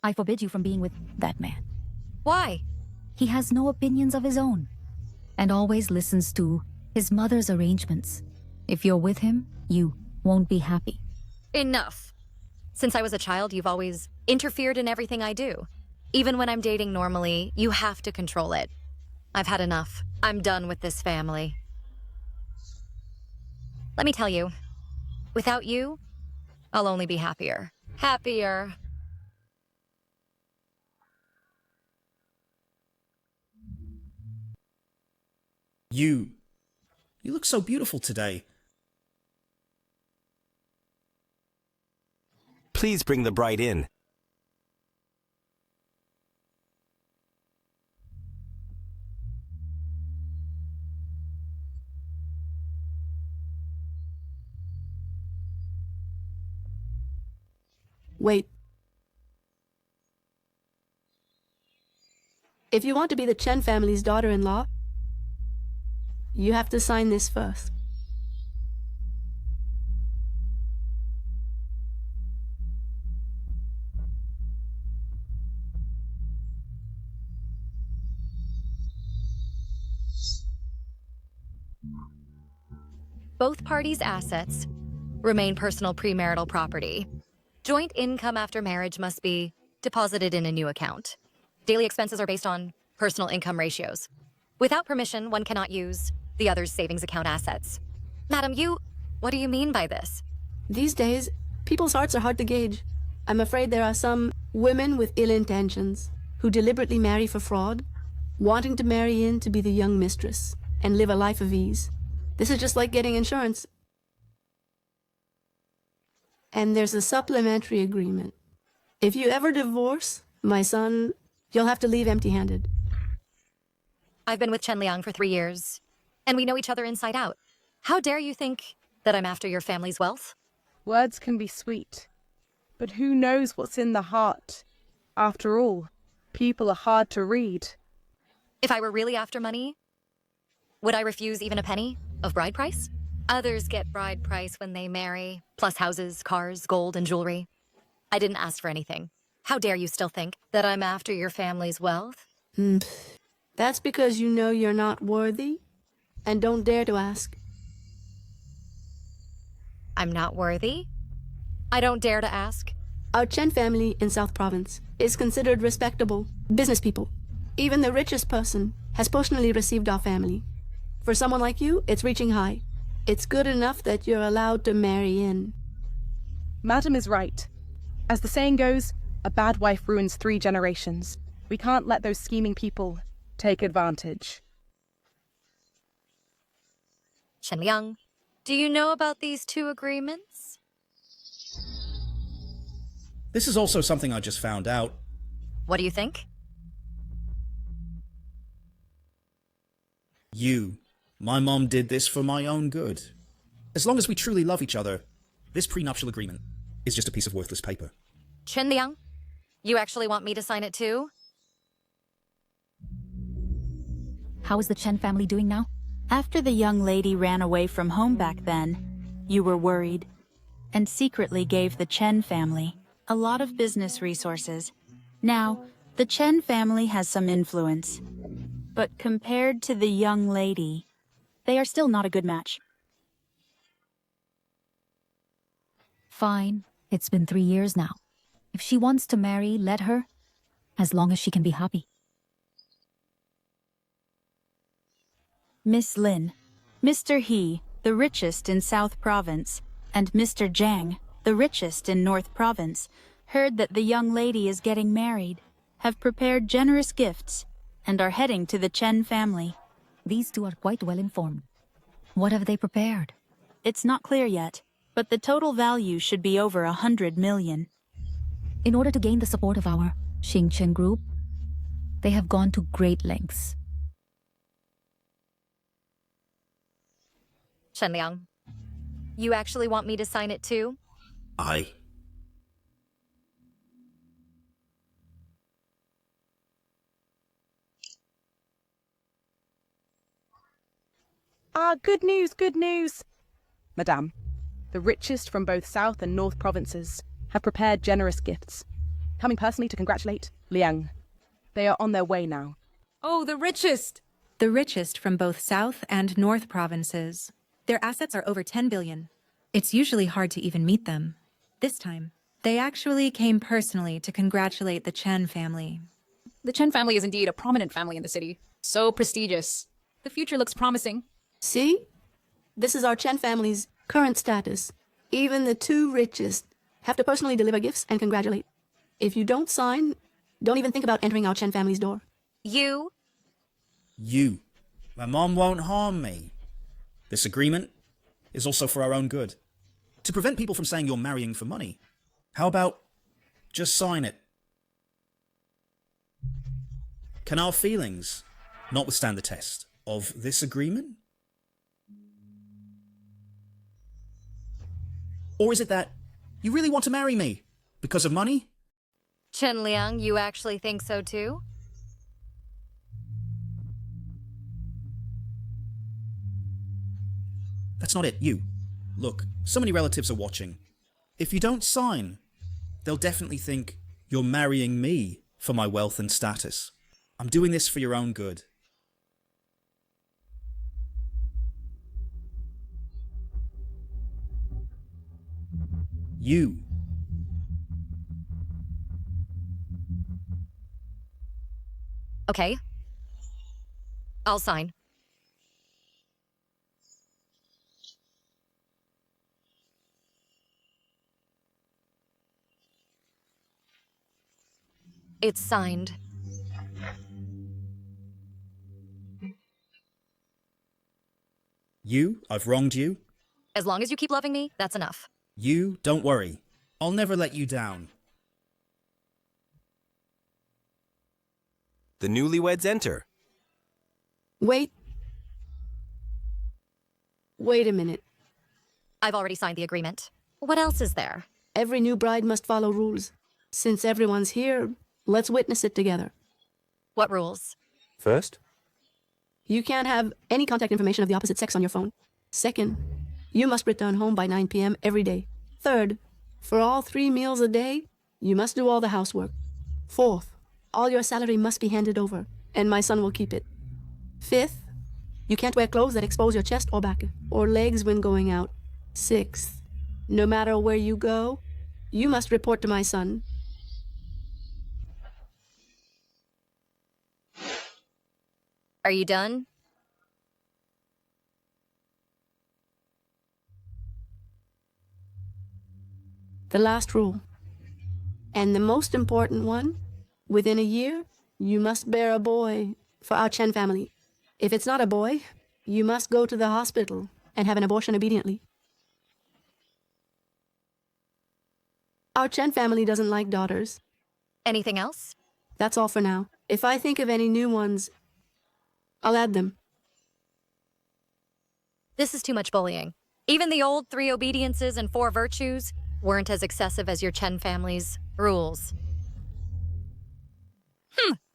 I forbid you from being with that man. Why? He has no opinions of his own, and always listens to his mother's arrangements. If you're with him, you won't be happy. Enough. Since I was a child, you've always interfered in everything I do. Even when I'm dating normally, you have to control it. I've had enough. I'm done with this family. Let me tell you, without you, I'll only be happier. Happier. You look so beautiful today. Please bring the bride in. Wait. If you want to be the Chen family's daughter-in-law, you have to sign this first. Both parties' assets remain personal premarital property. Joint income after marriage must be deposited in a new account. Daily expenses are based on personal income ratios. Without permission, one cannot use the other's savings account assets. Madam, what do you mean by this? These days, people's hearts are hard to gauge. I'm afraid there are some women with ill intentions who deliberately marry for fraud, wanting to marry in to be the young mistress and live a life of ease. This is just like getting insurance. And there's a supplementary agreement. If you ever divorce, my son, you'll have to leave empty-handed. I've been with Chen Liang for 3 years, and we know each other inside out. How dare you think that I'm after your family's wealth? Words can be sweet, but who knows what's in the heart? After all, people are hard to read. If I were really after money, would I refuse even a penny of bride price? Others get bride price when they marry, plus houses, cars, gold, and jewelry. I didn't ask for anything. How dare you still think that I'm after your family's wealth? That's because you know you're not worthy and don't dare to ask. I'm not worthy? I don't dare to ask? Our Chen family in South Province is considered respectable business people. Even the richest person has personally received our family. For someone like you, it's reaching high. It's good enough that you're allowed to marry in. Madam is right. As the saying goes, a bad wife ruins 3 generations. We can't let those scheming people take advantage. Chen Liang, do you know about these 2 agreements? This is also something I just found out. What do you think? My mom did this for my own good. As long as we truly love each other, this prenuptial agreement is just a piece of worthless paper. Chen Liang, you actually want me to sign it too? How is the Chen family doing now? After the young lady ran away from home back then, you were worried and secretly gave the Chen family a lot of business resources. Now, the Chen family has some influence. But compared to the young lady, they are still not a good match. Fine. It's been 3 years now. If she wants to marry, let her, as long as she can be happy. Miss Lin, Mr. He, the richest in South Province, and Mr. Zhang, the richest in North Province, heard that the young lady is getting married, have prepared generous gifts, and are heading to the Chen family. These 2 are quite well informed. What have they prepared? It's not clear yet, but the total value should be over 100 million. In order to gain the support of our Xingchen group, they have gone to great lengths. Chen Liang, you actually want me to sign it too? Good news, good news! Madame, the richest from both South and North provinces have prepared generous gifts. coming personally to congratulate Liang. They are on their way now. Oh, the richest! The richest from both South and North provinces. Their assets are over 10 billion. It's usually hard to even meet them. This time, they actually came personally to congratulate the Chen family. The Chen family is indeed a prominent family in the city. So prestigious. The future looks promising. See? This is our Chen family's current status. Even the two richest have to personally deliver gifts and congratulate. If you don't sign, don't even think about entering our Chen family's door. You? You. My mom won't harm me. This agreement is also for our own good. To prevent people from saying you're marrying for money, how about just sign it? Can our feelings not withstand the test of this agreement? Or is it that you really want to marry me because of money? Chen Liang, you actually think so too? That's not it, you. Look, so many relatives are watching. If you don't sign, they'll definitely think you're marrying me for my wealth and status. I'm doing this for your own good. You. Okay. I'll sign. It's signed. You, I've wronged you. As long as you keep loving me, that's enough. You, don't worry. I'll never let you down. The newlyweds enter. Wait. Wait a minute. I've already signed the agreement. What else is there? Every new bride must follow rules. Since everyone's here, let's witness it together. What rules? First, You can't have any contact information of the opposite sex on your phone. Second, you must return home by 9 p.m. every day. Third, for all 3 meals a day, you must do all the housework. Fourth, all your salary must be handed over, and my son will keep it. Fifth, you can't wear clothes that expose your chest or back or legs when going out. Sixth, no matter where you go, you must report to my son. Are you done? The last rule, and the most important one, within a year, you must bear a boy for our Chen family. If it's not a boy, you must go to the hospital and have an abortion obediently. Our Chen family doesn't like daughters. Anything else? That's all for now. If I think of any new ones, I'll add them. This is too much bullying. Even the old 3 obediences and 4 virtues weren't as excessive as your Chen family's rules.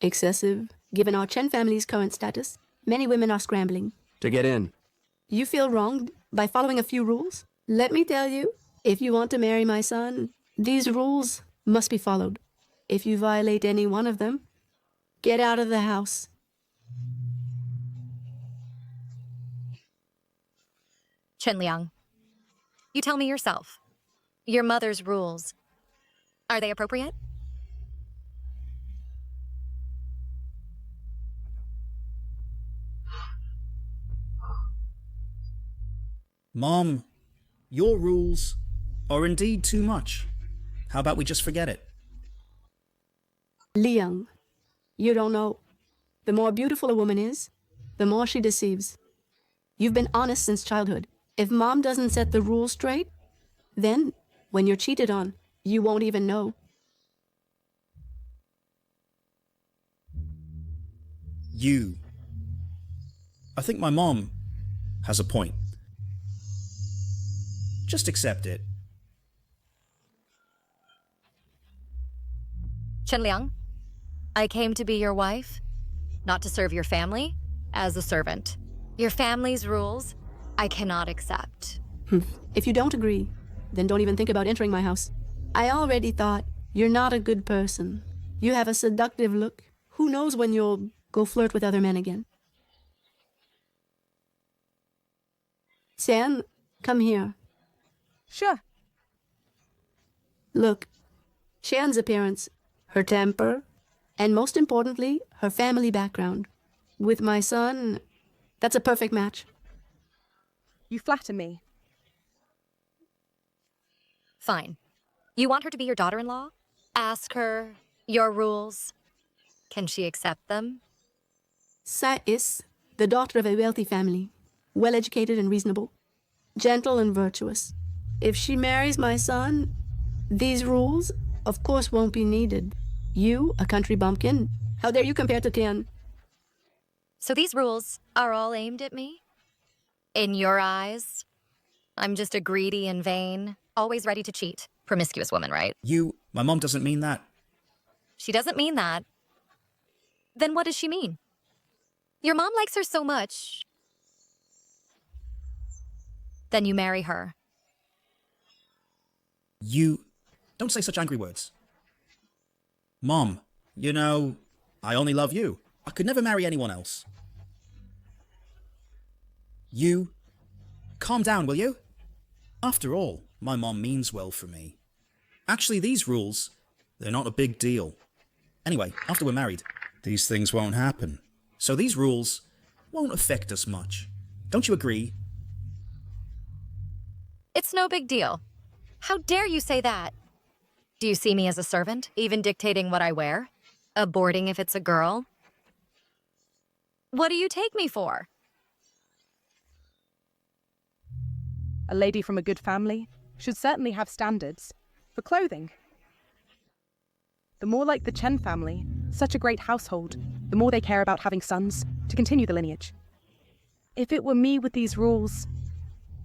Excessive. Given our Chen family's current status, many women are scrambling. to get in. You feel wronged by following a few rules? Let me tell you, if you want to marry my son, these rules must be followed. If you violate any one of them, get out of the house. Chen Liang, you tell me yourself. Your mother's rules, are they appropriate? Mom, your rules are indeed too much. How about we just forget it? Liang, you don't know. The more beautiful a woman is, the more she deceives. You've been honest since childhood. If Mom doesn't set the rules straight, then, when you're cheated on, you won't even know. You. I think my mom has a point. Just accept it. Chen Liang, I came to be your wife, not to serve your family, as a servant. Your family's rules, I cannot accept. If you don't agree, then don't even think about entering my house. I already thought You're not a good person. You have a seductive look. Who knows when you'll go flirt with other men again? San, come here. Sure. Look, Shan's appearance, her temper, and most importantly, her family background. With my son, that's a perfect match. You flatter me. Fine. You want her to be your daughter-in-law? Ask her your rules. Can she accept them? Sa is the daughter of a wealthy family, well-educated and reasonable, gentle and virtuous. If she marries my son, these rules, of course, won't be needed. You, a country bumpkin, how dare you compare to Tian? So these rules are all aimed at me? In your eyes, I'm just a greedy and vain, always ready to cheat, promiscuous woman, right? My mom doesn't mean that. She doesn't mean that. Then what does she mean? Your mom likes her so much. Then you marry her. Don't say such angry words. Mom, I only love you. I could never marry anyone else. Calm down, will you? After all, my mom means well for me. Actually, these rules, they're not a big deal. Anyway, after we're married, these things won't happen. So these rules won't affect us much. Don't you agree? It's no big deal. How dare you say that? Do you see me as a servant, even dictating what I wear? Aborting if it's a girl? What do you take me for? A lady from a good family should certainly have standards for clothing. The more like the Chen family, such a great household, the more they care about having sons to continue the lineage. If it were me with these rules,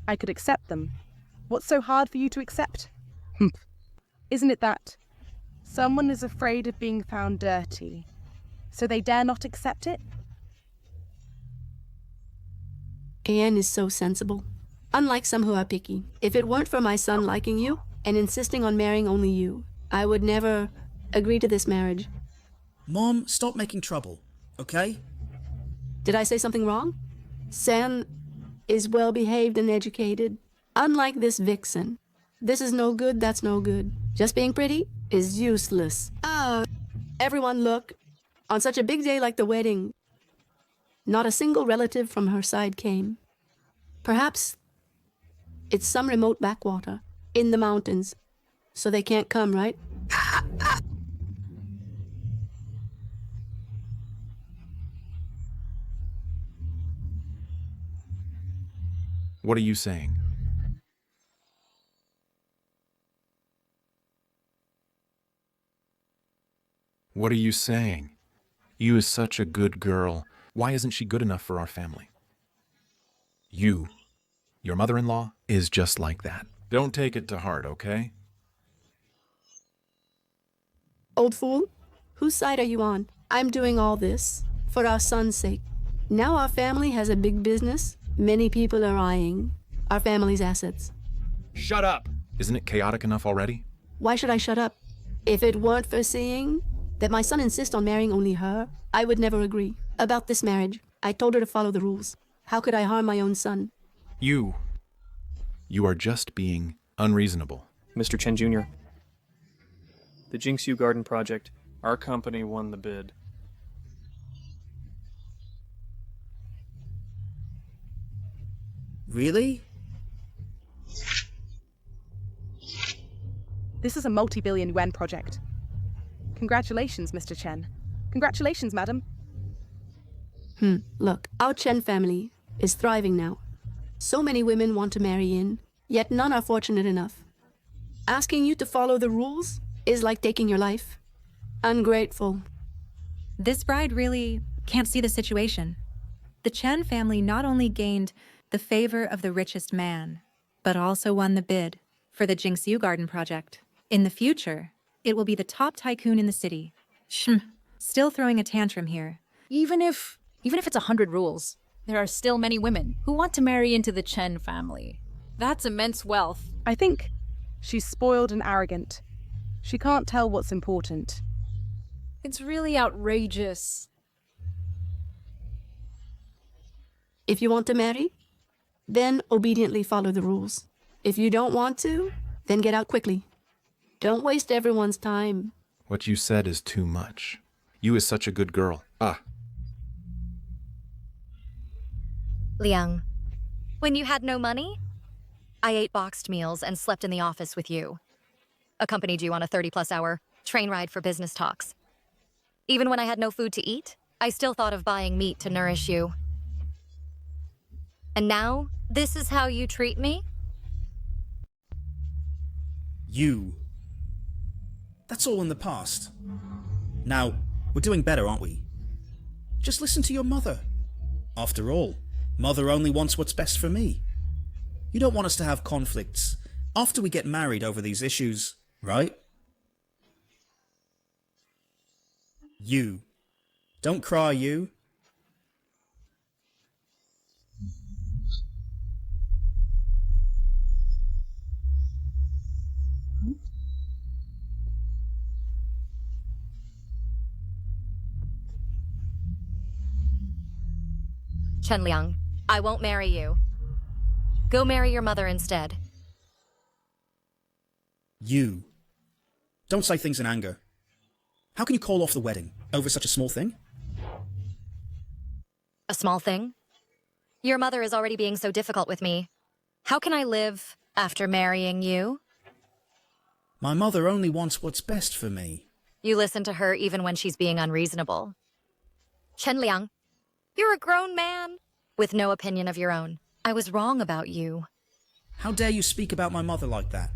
I could accept them. What's so hard for you to accept? Isn't it that someone is afraid of being found dirty, so they dare not accept it? Anne is so sensible. Unlike some who are picky. If it weren't for my son liking you and insisting on marrying only you, I would never agree to this marriage. Mom, stop making trouble, okay? Did I say something wrong? San is well-behaved and educated. Unlike this vixen. This is no good, that's no good. Just being pretty is useless. Everyone look. On such a big day like the wedding, not a single relative from her side came. Perhaps it's some remote backwater in the mountains, so they can't come, right? What are you saying? What are you saying? You is such a good girl. Why isn't she good enough for our family? You, your mother-in-law, is just like that. Don't take it to heart, okay? Old fool, whose side are you on? I'm doing all this for our son's sake. Now our family has a big business. Many people are eyeing our family's assets. Shut up! Isn't it chaotic enough already? Why should I shut up? If it weren't for seeing that my son insists on marrying only her, I would never agree. About this marriage, I told her to follow the rules. How could I harm my own son? You are just being unreasonable. Mr. Chen Jr., the Jingxiu Garden project, our company won the bid. Really? This is a multi-billion yuan project. Congratulations, Mr. Chen. Congratulations, madam. Look, our Chen family is thriving now. So many women want to marry in, yet none are fortunate enough. Asking you to follow the rules is like taking your life. Ungrateful. This bride really can't see the situation. The Chen family not only gained the favor of the richest man, but also won the bid for the Jingxiu Garden project. In the future, it will be the top tycoon in the city. Still throwing a tantrum here. Even if it's 100 rules, there are still many women who want to marry into the Chen family. That's immense wealth. I think she's spoiled and arrogant. She can't tell what's important. It's really outrageous. If you want to marry, then obediently follow the rules. If you don't want to, then get out quickly. Don't waste everyone's time. What you said is too much. You is such a good girl. Liang, when you had no money, I ate boxed meals and slept in the office with you. Accompanied you on a 30-plus hour train ride for business talks. Even when I had no food to eat, I still thought of buying meat to nourish you. And now, this is how you treat me? You. That's all in the past. Now, we're doing better, aren't we? Just listen to your mother. After all, mother only wants what's best for me. You don't want us to have conflicts after we get married over these issues, right? You. Don't cry, you. Chen Liang, I won't marry you. Go marry your mother instead. You. Don't say things in anger. How can you call off the wedding over such a small thing? A small thing? Your mother is already being so difficult with me. How can I live after marrying you? My mother only wants what's best for me. You listen to her even when she's being unreasonable. Chen Liang, you're a grown man with no opinion of your own. I was wrong about you. How dare you speak about my mother like that?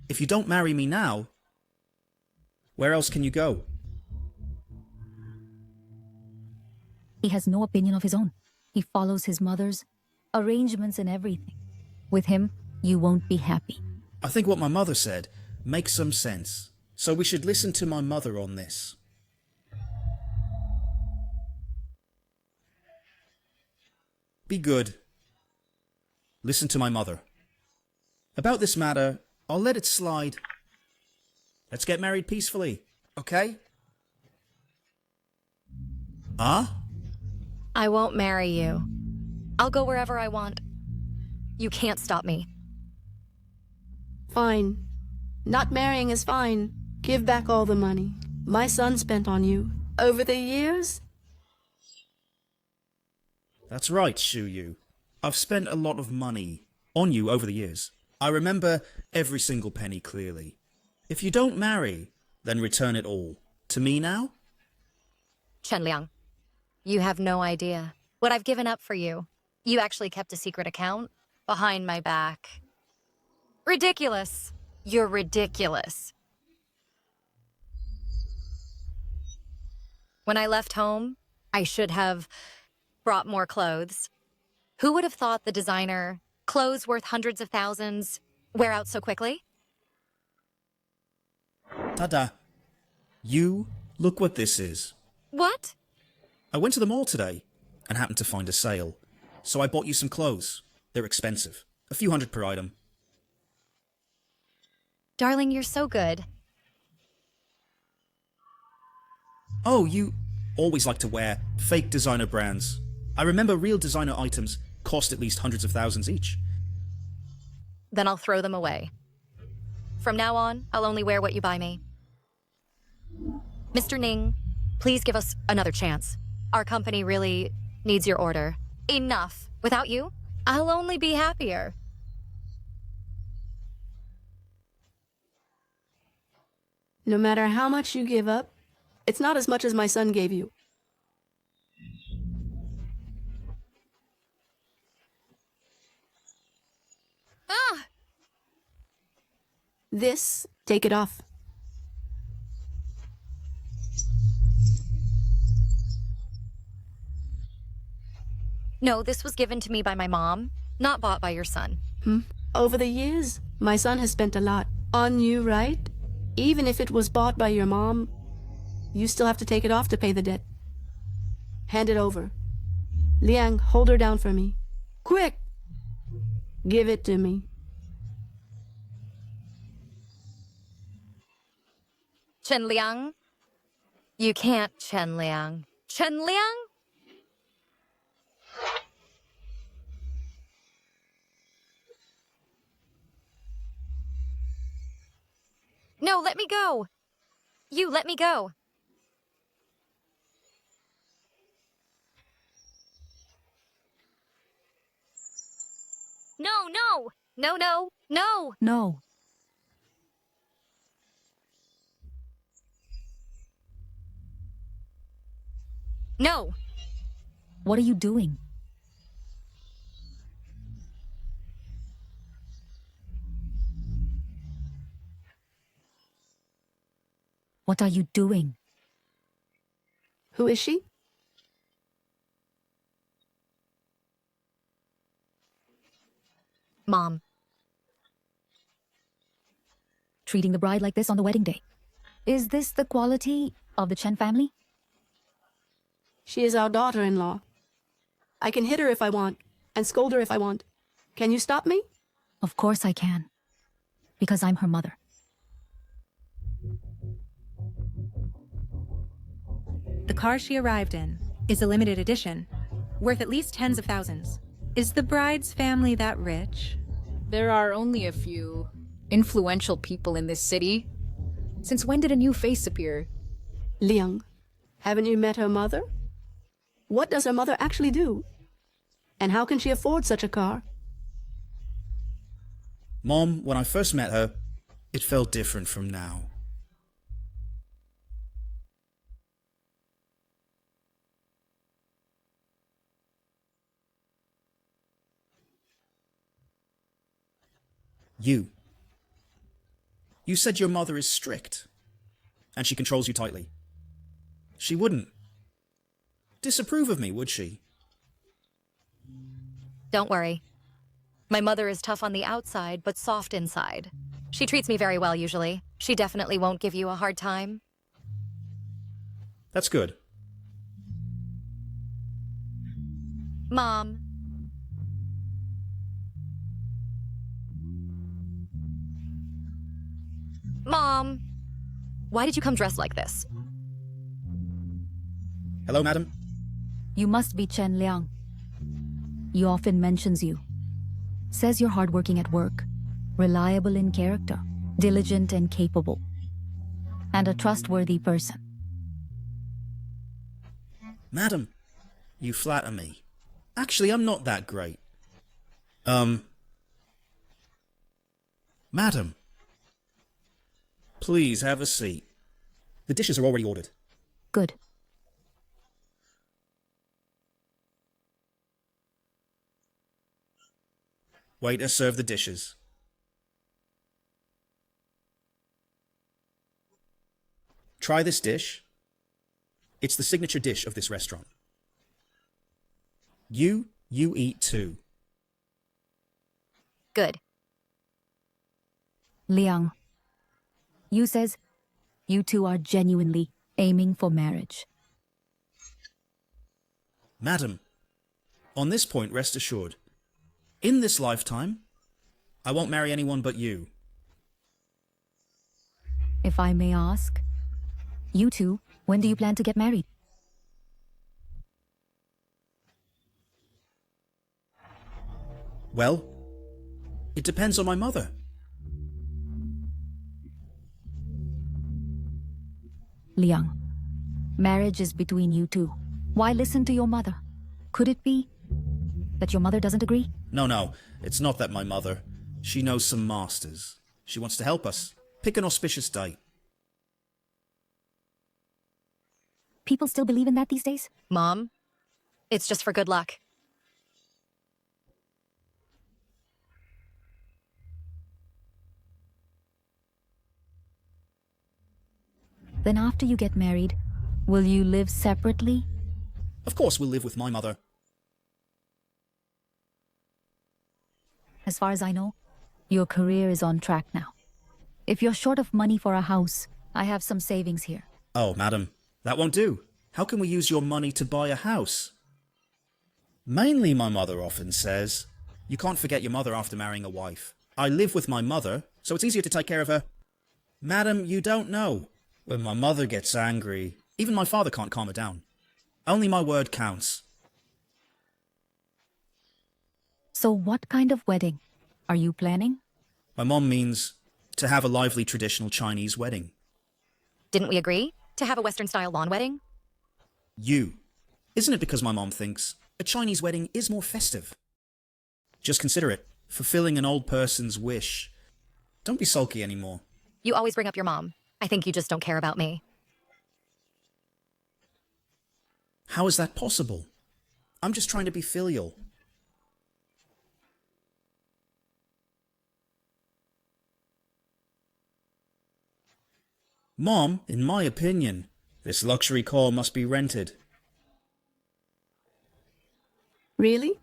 If you don't marry me now, where else can you go? He has no opinion of his own. He follows his mother's arrangements and everything. With him, you won't be happy. I think what my mother said makes some sense. So we should listen to my mother on this. Be good. Listen to my mother. About this matter, I'll let it slide. Let's get married peacefully, okay? I won't marry you. I'll go wherever I want. You can't stop me. Fine. Not marrying is fine. Give back all the money my son spent on you over the years. That's right, Shu Yu. I've spent a lot of money on you over the years. I remember every single penny clearly. If you don't marry, then return it all. To me now? Chen Liang, you have no idea what I've given up for you. You actually kept a secret account behind my back. Ridiculous. You're ridiculous. When I left home, I should have brought more clothes. Who would have thought the designer, clothes worth hundreds of thousands, wear out so quickly? Tada. You, look what this is. What? I went to the mall today and happened to find a sale. So I bought you some clothes. They're expensive. A few hundred per item. Darling, you're so good. Oh, you always like to wear fake designer brands. I remember real designer items cost at least hundreds of thousands each. Then I'll throw them away. From now on, I'll only wear what you buy me. Mr. Ning, please give us another chance. Our company really needs your order. Enough. Without you, I'll only be happier. No matter how much you give up, it's not as much as my son gave you. Ah! This, take it off. No, this was given to me by my mom, not bought by your son. Over the years, my son has spent a lot on you, right? Even if it was bought by your mom, you still have to take it off to pay the debt. Hand it over. Liang, hold her down for me. Quick! Give it to me. Chen Liang? You can't, Chen Liang. Chen Liang? No, let me go. You, let me go. No, no! No, no, no! No. No! What are you doing? What are you doing? Who is she? Mom. Treating the bride like this on the wedding day. Is this the quality of the Chen family? She is our daughter-in-law. I can hit her if I want, and scold her if I want. Can you stop me? Of course I can. Because I'm her mother. The car she arrived in is a limited edition, worth at least tens of thousands. Is the bride's family that rich? There are only a few influential people in this city. Since when did a new face appear? Liang, haven't you met her mother? What does her mother actually do? And how can she afford such a car? Mom, when I first met her, it felt different from now. You said your mother is strict, and she controls you tightly. She wouldn't disapprove of me, would she? Don't worry. My mother is tough on the outside, but soft inside. She treats me very well, usually. She definitely won't give you a hard time. That's good. Mom. Mom. Why did you come dressed like this? Hello, madam? You must be Chen Liang. He often mentions you. Says you're hardworking at work, reliable in character, diligent and capable, and a trustworthy person. Madam, you flatter me. Actually, I'm not that great. Madam, please have a seat. The dishes are already ordered. Good. Waiter, serve the dishes. Try this dish. It's the signature dish of this restaurant. You eat too. Good. Liang, you says you two are genuinely aiming for marriage. Madam, on this point, rest assured, in this lifetime, I won't marry anyone but you. If I may ask, you two, when do you plan to get married? Well, it depends on my mother. Liang, marriage is between you two. Why listen to your mother? Could it be that your mother doesn't agree? No, it's not that my mother. She knows some masters. She wants to help us. Pick an auspicious date. People still believe in that these days? Mom, it's just for good luck. Then after you get married, will you live separately? Of course we'll live with my mother. As far as I know, your career is on track now. If you're short of money for a house, I have some savings here. Oh, madam, that won't do. How can we use your money to buy a house? Mainly, my mother often says, you can't forget your mother after marrying a wife. I live with my mother, so it's easier to take care of her. Madam, you don't know. When my mother gets angry, even my father can't calm her down. Only my word counts. So what kind of wedding are you planning? My mom means to have a lively traditional Chinese wedding. Didn't we agree to have a Western-style lawn wedding? You. Isn't it because my mom thinks a Chinese wedding is more festive? Just consider it, fulfilling an old person's wish. Don't be sulky anymore. You always bring up your mom. I think you just don't care about me. How is that possible? I'm just trying to be filial. Mom, in my opinion, this luxury car must be rented. Really?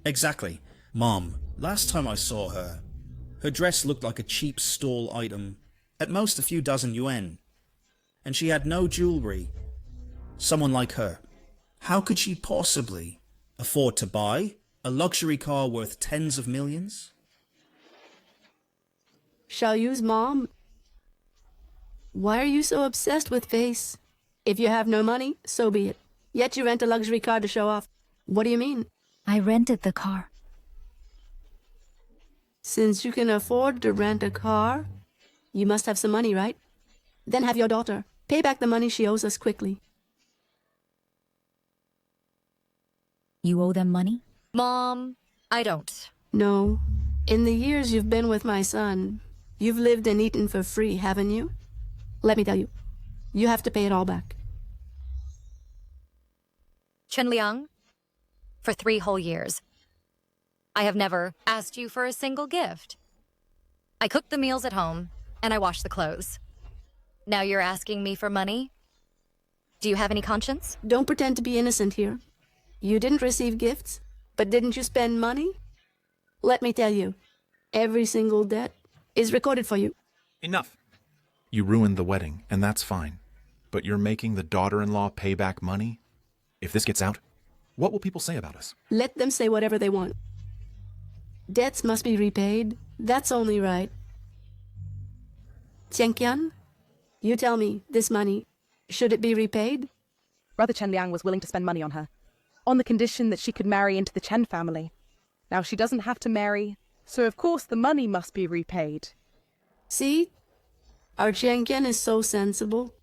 Exactly. Mom, last time I saw her, her dress looked like a cheap stall item, at most a few dozen yuan. And she had no jewelry. Someone like her, how could she possibly afford to buy a luxury car worth tens of millions? Shall use mom? Why are you so obsessed with face? If you have no money, so be it. Yet you rent a luxury car to show off. What do you mean? I rented the car. Since you can afford to rent a car, you must have some money, right? Then have your daughter pay back the money she owes us quickly. You owe them money? Mom, I don't. No. In the years you've been with my son, you've lived and eaten for free, haven't you? Let me tell you, you have to pay it all back. Chen Liang, for 3 whole years, I have never asked you for a single gift. I cooked the meals at home, and I washed the clothes. Now you're asking me for money? Do you have any conscience? Don't pretend to be innocent here. You didn't receive gifts, but didn't you spend money? Let me tell you, every single debt is recorded for you. Enough. You ruined the wedding, and that's fine. But you're making the daughter-in-law pay back money? If this gets out, what will people say about us? Let them say whatever they want. Debts must be repaid. That's only right. Qianqian, you tell me, this money, should it be repaid? Brother Chen Liang was willing to spend money on her, on the condition that she could marry into the Chen family. Now she doesn't have to marry, so of course the money must be repaid. See? Our Qianqian is so sensible.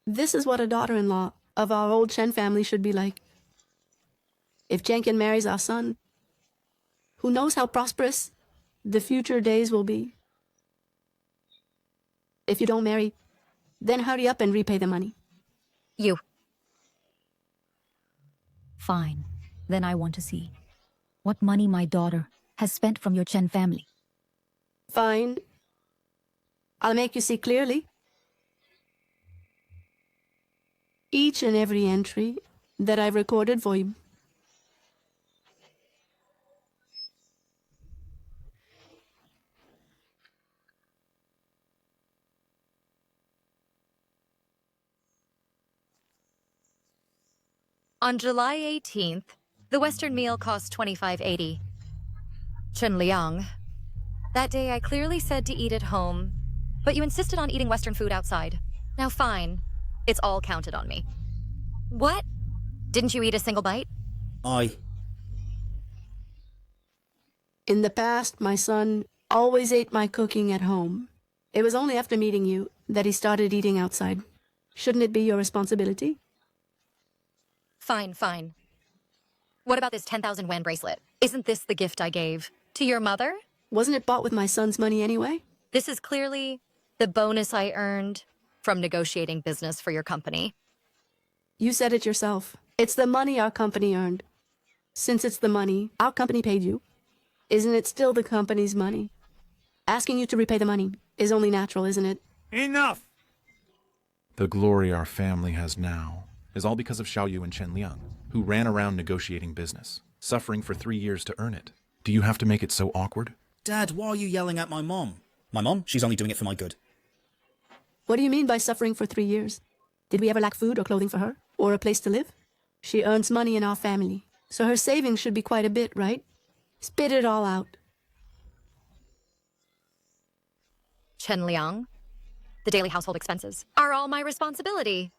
This is what a daughter-in-law of our old Chen family should be like. If Qianqian marries our son, who knows how prosperous the future days will be? If you don't marry, then hurry up and repay the money. You. Fine. Then I want to see what money my daughter has spent from your Chen family. Fine. I'll make you see clearly. Each and every entry that I've recorded for you. On July 18th, the Western meal cost $25.80. Chen Liang. That day I clearly said to eat at home, but you insisted on eating Western food outside. Now fine, it's all counted on me. What? Didn't you eat a single bite? In the past, my son always ate my cooking at home. It was only after meeting you that he started eating outside. Shouldn't it be your responsibility? Fine, fine. What about this 10,000 yuan bracelet? Isn't this the gift I gave to your mother? Wasn't it bought with my son's money anyway? This is clearly the bonus I earned from negotiating business for your company. You said it yourself. It's the money our company earned. Since it's the money our company paid you, isn't it still the company's money? Asking you to repay the money is only natural, isn't it? Enough! The glory our family has now is all because of Xiaoyu and Chen Liang, who ran around negotiating business, suffering for 3 years to earn it. Do you have to make it so awkward? Dad, why are you yelling at my mom? My mom, she's only doing it for my good. What do you mean by suffering for 3 years? Did we ever lack food or clothing for her? Or a place to live? She earns money in our family, so her savings should be quite a bit, right? Spit it all out. Chen Liang, the daily household expenses are all my responsibility.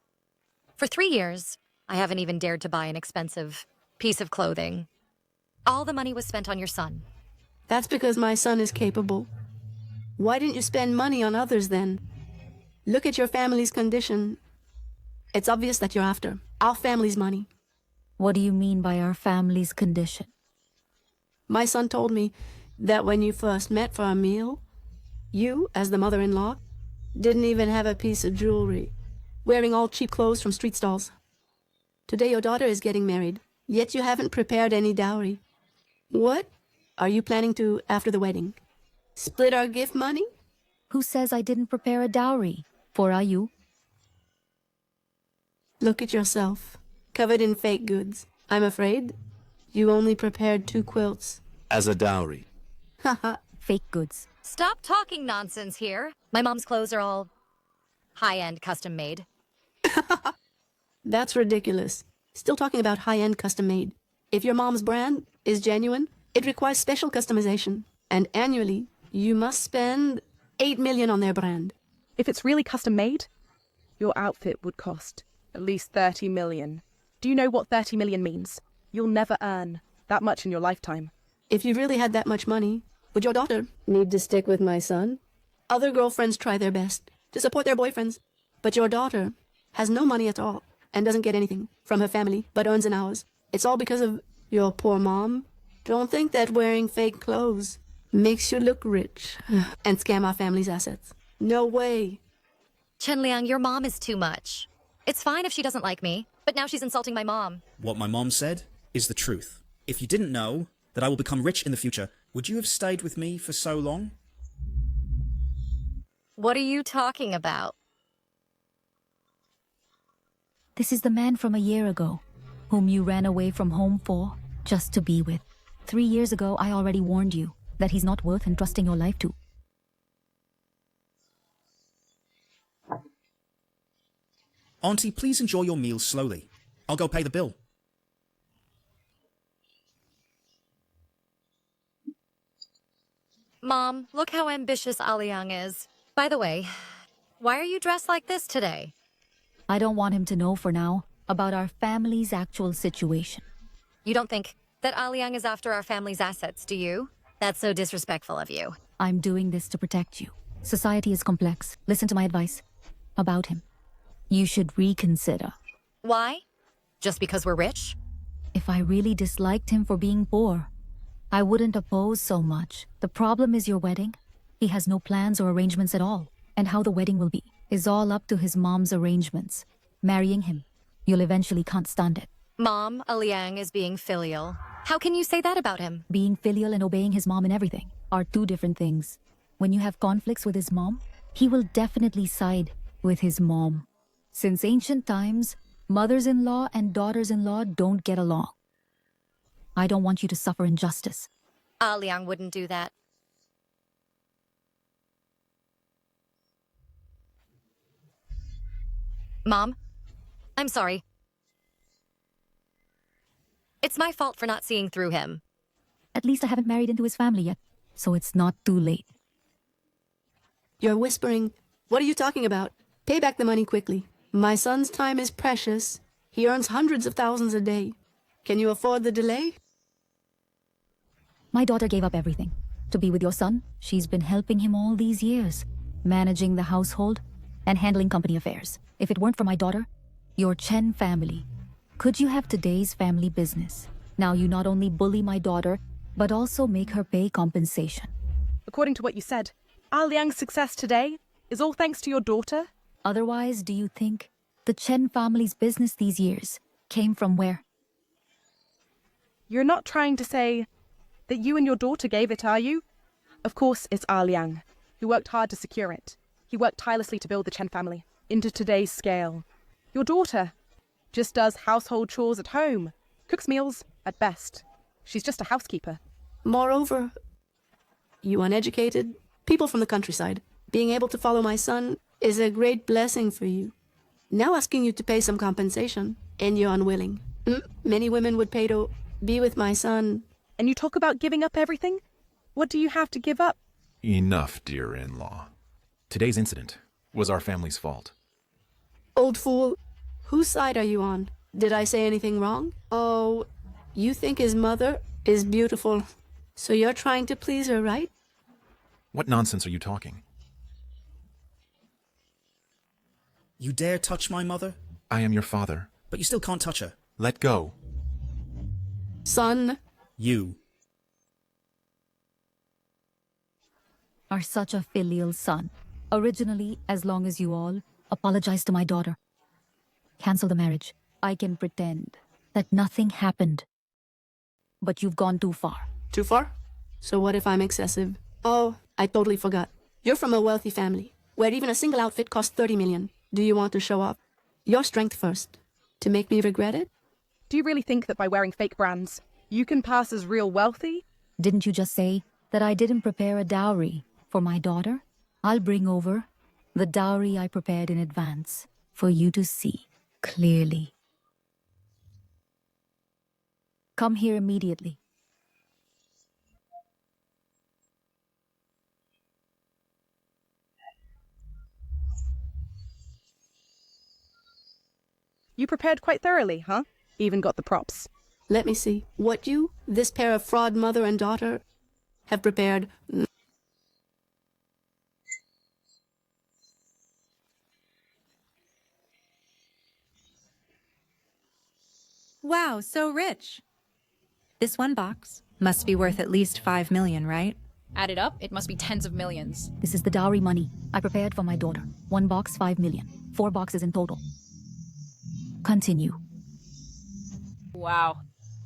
For 3 years, I haven't even dared to buy an expensive piece of clothing. All the money was spent on your son. That's because my son is capable. Why didn't you spend money on others then? Look at your family's condition. It's obvious that you're after our family's money. What do you mean by our family's condition? My son told me that when you first met for a meal, you, as the mother-in-law, didn't even have a piece of jewelry, wearing all cheap clothes from street stalls. Today your daughter is getting married, yet you haven't prepared any dowry. What are you planning to after the wedding? Split our gift money? Who says I didn't prepare a dowry? For are you? Look at yourself, covered in fake goods. I'm afraid you only prepared 2 quilts. As a dowry. Haha. Fake goods. Stop talking nonsense here. My mom's clothes are all high-end custom-made. That's ridiculous. Still talking about high-end custom-made. If your mom's brand is genuine, it requires special customization. And annually, you must spend 8 million on their brand. If it's really custom-made, your outfit would cost at least 30 million. Do you know what 30 million means? You'll never earn that much in your lifetime. If you really had that much money, would your daughter need to stick with my son? Other girlfriends try their best to support their boyfriends, but your daughter has no money at all and doesn't get anything from her family but earns an hours. It's all because of your poor mom. Don't think that wearing fake clothes makes you look rich and scam our family's assets. No way. Chen Liang, your mom is too much. It's fine if she doesn't like me, but now she's insulting my mom. What my mom said is the truth. If you didn't know that I will become rich in the future, would you have stayed with me for so long? What are you talking about? This is the man from a year ago, whom you ran away from home for, just to be with. 3 years ago, I already warned you that he's not worth entrusting your life to. Auntie, please enjoy your meal slowly. I'll go pay the bill. Mom, look how ambitious Liang is. By the way, why are you dressed like this today? I don't want him to know for now about our family's actual situation. You don't think that Liang is after our family's assets, do you? That's so disrespectful of you. I'm doing this to protect you. Society is complex. Listen to my advice about him. You should reconsider. Why? Just because we're rich? If I really disliked him for being poor, I wouldn't oppose so much. The problem is your wedding. He has no plans or arrangements at all. And how the wedding will be is all up to his mom's arrangements. Marrying him, you'll eventually can't stand it. Mom, Liang is being filial. How can you say that about him? Being filial and obeying his mom in everything are 2 different things. When you have conflicts with his mom, he will definitely side with his mom. Since ancient times, mothers-in-law and daughters-in-law don't get along. I don't want you to suffer injustice. Liang wouldn't do that. Mom, I'm sorry. It's my fault for not seeing through him. At least I haven't married into his family yet, so it's not too late. You're whispering. What are you talking about? Pay back the money quickly. My son's time is precious. He earns hundreds of thousands a day. Can you afford the delay? My daughter gave up everything to be with your son. She's been helping him all these years, managing the household and handling company affairs. If it weren't for my daughter, your Chen family, could you have today's family business? Now you not only bully my daughter, but also make her pay compensation. According to what you said, Liang's success today is all thanks to your daughter? Otherwise, do you think the Chen family's business these years came from where? You're not trying to say that you and your daughter gave it, are you? Of course, it's Liang, who worked hard to secure it. He worked tirelessly to build the Chen family into today's scale. Your daughter just does household chores at home, cooks meals at best. She's just a housekeeper. Moreover, you uneducated people from the countryside, being able to follow my son is a great blessing for you. Now asking you to pay some compensation, and you're unwilling. Many women would pay to be with my son. And you talk about giving up everything? What do you have to give up? Enough, dear in-law. Today's incident was our family's fault. Old fool, whose side are you on? Did I say anything wrong? Oh, you think his mother is beautiful, so you're trying to please her, right? What nonsense are you talking? You dare touch my mother? I am your father. But you still can't touch her. Let go. Son. You are such a filial son. Originally, as long as you all apologize to my daughter, cancel the marriage, I can pretend that nothing happened. But you've gone too far. Too far? So what if I'm excessive? Oh, I totally forgot. You're from a wealthy family, where even a single outfit costs 30 million. Do you want to show off your strength first, to make me regret it? Do you really think that by wearing fake brands, you can pass as real wealthy? Didn't you just say that I didn't prepare a dowry for my daughter? I'll bring over the dowry I prepared in advance for you to see clearly. Come here immediately. You prepared quite thoroughly, huh? Even got the props. Let me see. What you, this pair of fraud mother and daughter, have prepared. Wow, so rich. This one box must be worth at least 5 million, right? Add it up, it must be tens of millions. This is the dowry money I prepared for my daughter. 1 box, 5 million. 4 boxes in total. Continue. Wow.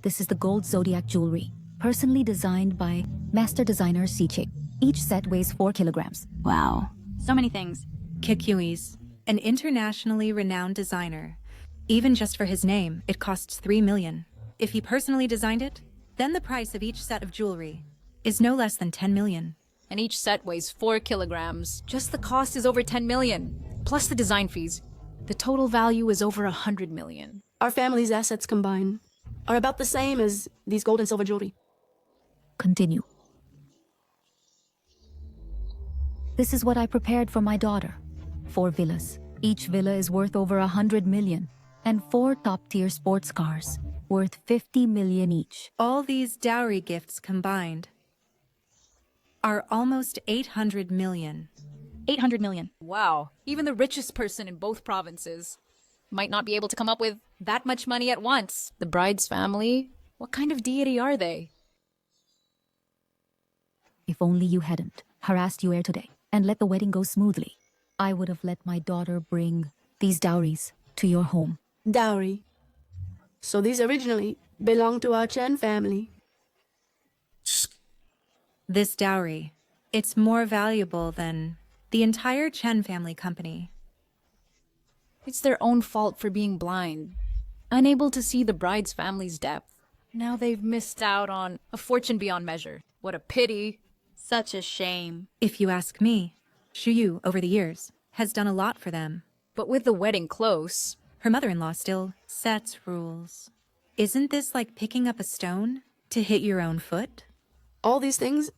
This is the gold zodiac jewelry, personally designed by master designer Siche. Each set weighs 4 kilograms. Wow. So many things. Kikui's, an internationally renowned designer. Even just for his name, it costs 3 million. If he personally designed it, then the price of each set of jewelry is no less than 10 million. And each set weighs 4 kilograms. Just the cost is over 10 million. Plus the design fees. The total value is over 100 million. Our family's assets combined are about the same as these gold and silver jewelry. Continue. This is what I prepared for my daughter. 4 villas. Each villa is worth over 100 million. And 4 top-tier sports cars, worth 50 million each. All these dowry gifts combined are almost 800 million. 800 million. Wow. Even the richest person in both provinces might not be able to come up with that much money at once. The bride's family? What kind of deity are they? If only you hadn't harassed Yuer today and let the wedding go smoothly, I would have let my daughter bring these dowries to your home. Dowry. So these originally belonged to our Chen family. This dowry, it's more valuable than the entire Chen family company. It's their own fault for being blind, unable to see the bride's family's depth. Now they've missed out on a fortune beyond measure. What a pity. Such a shame. If you ask me, Shuyu, over the years, has done a lot for them. But with the wedding close, her mother-in-law still sets rules. Isn't this like picking up a stone to hit your own foot? All these things,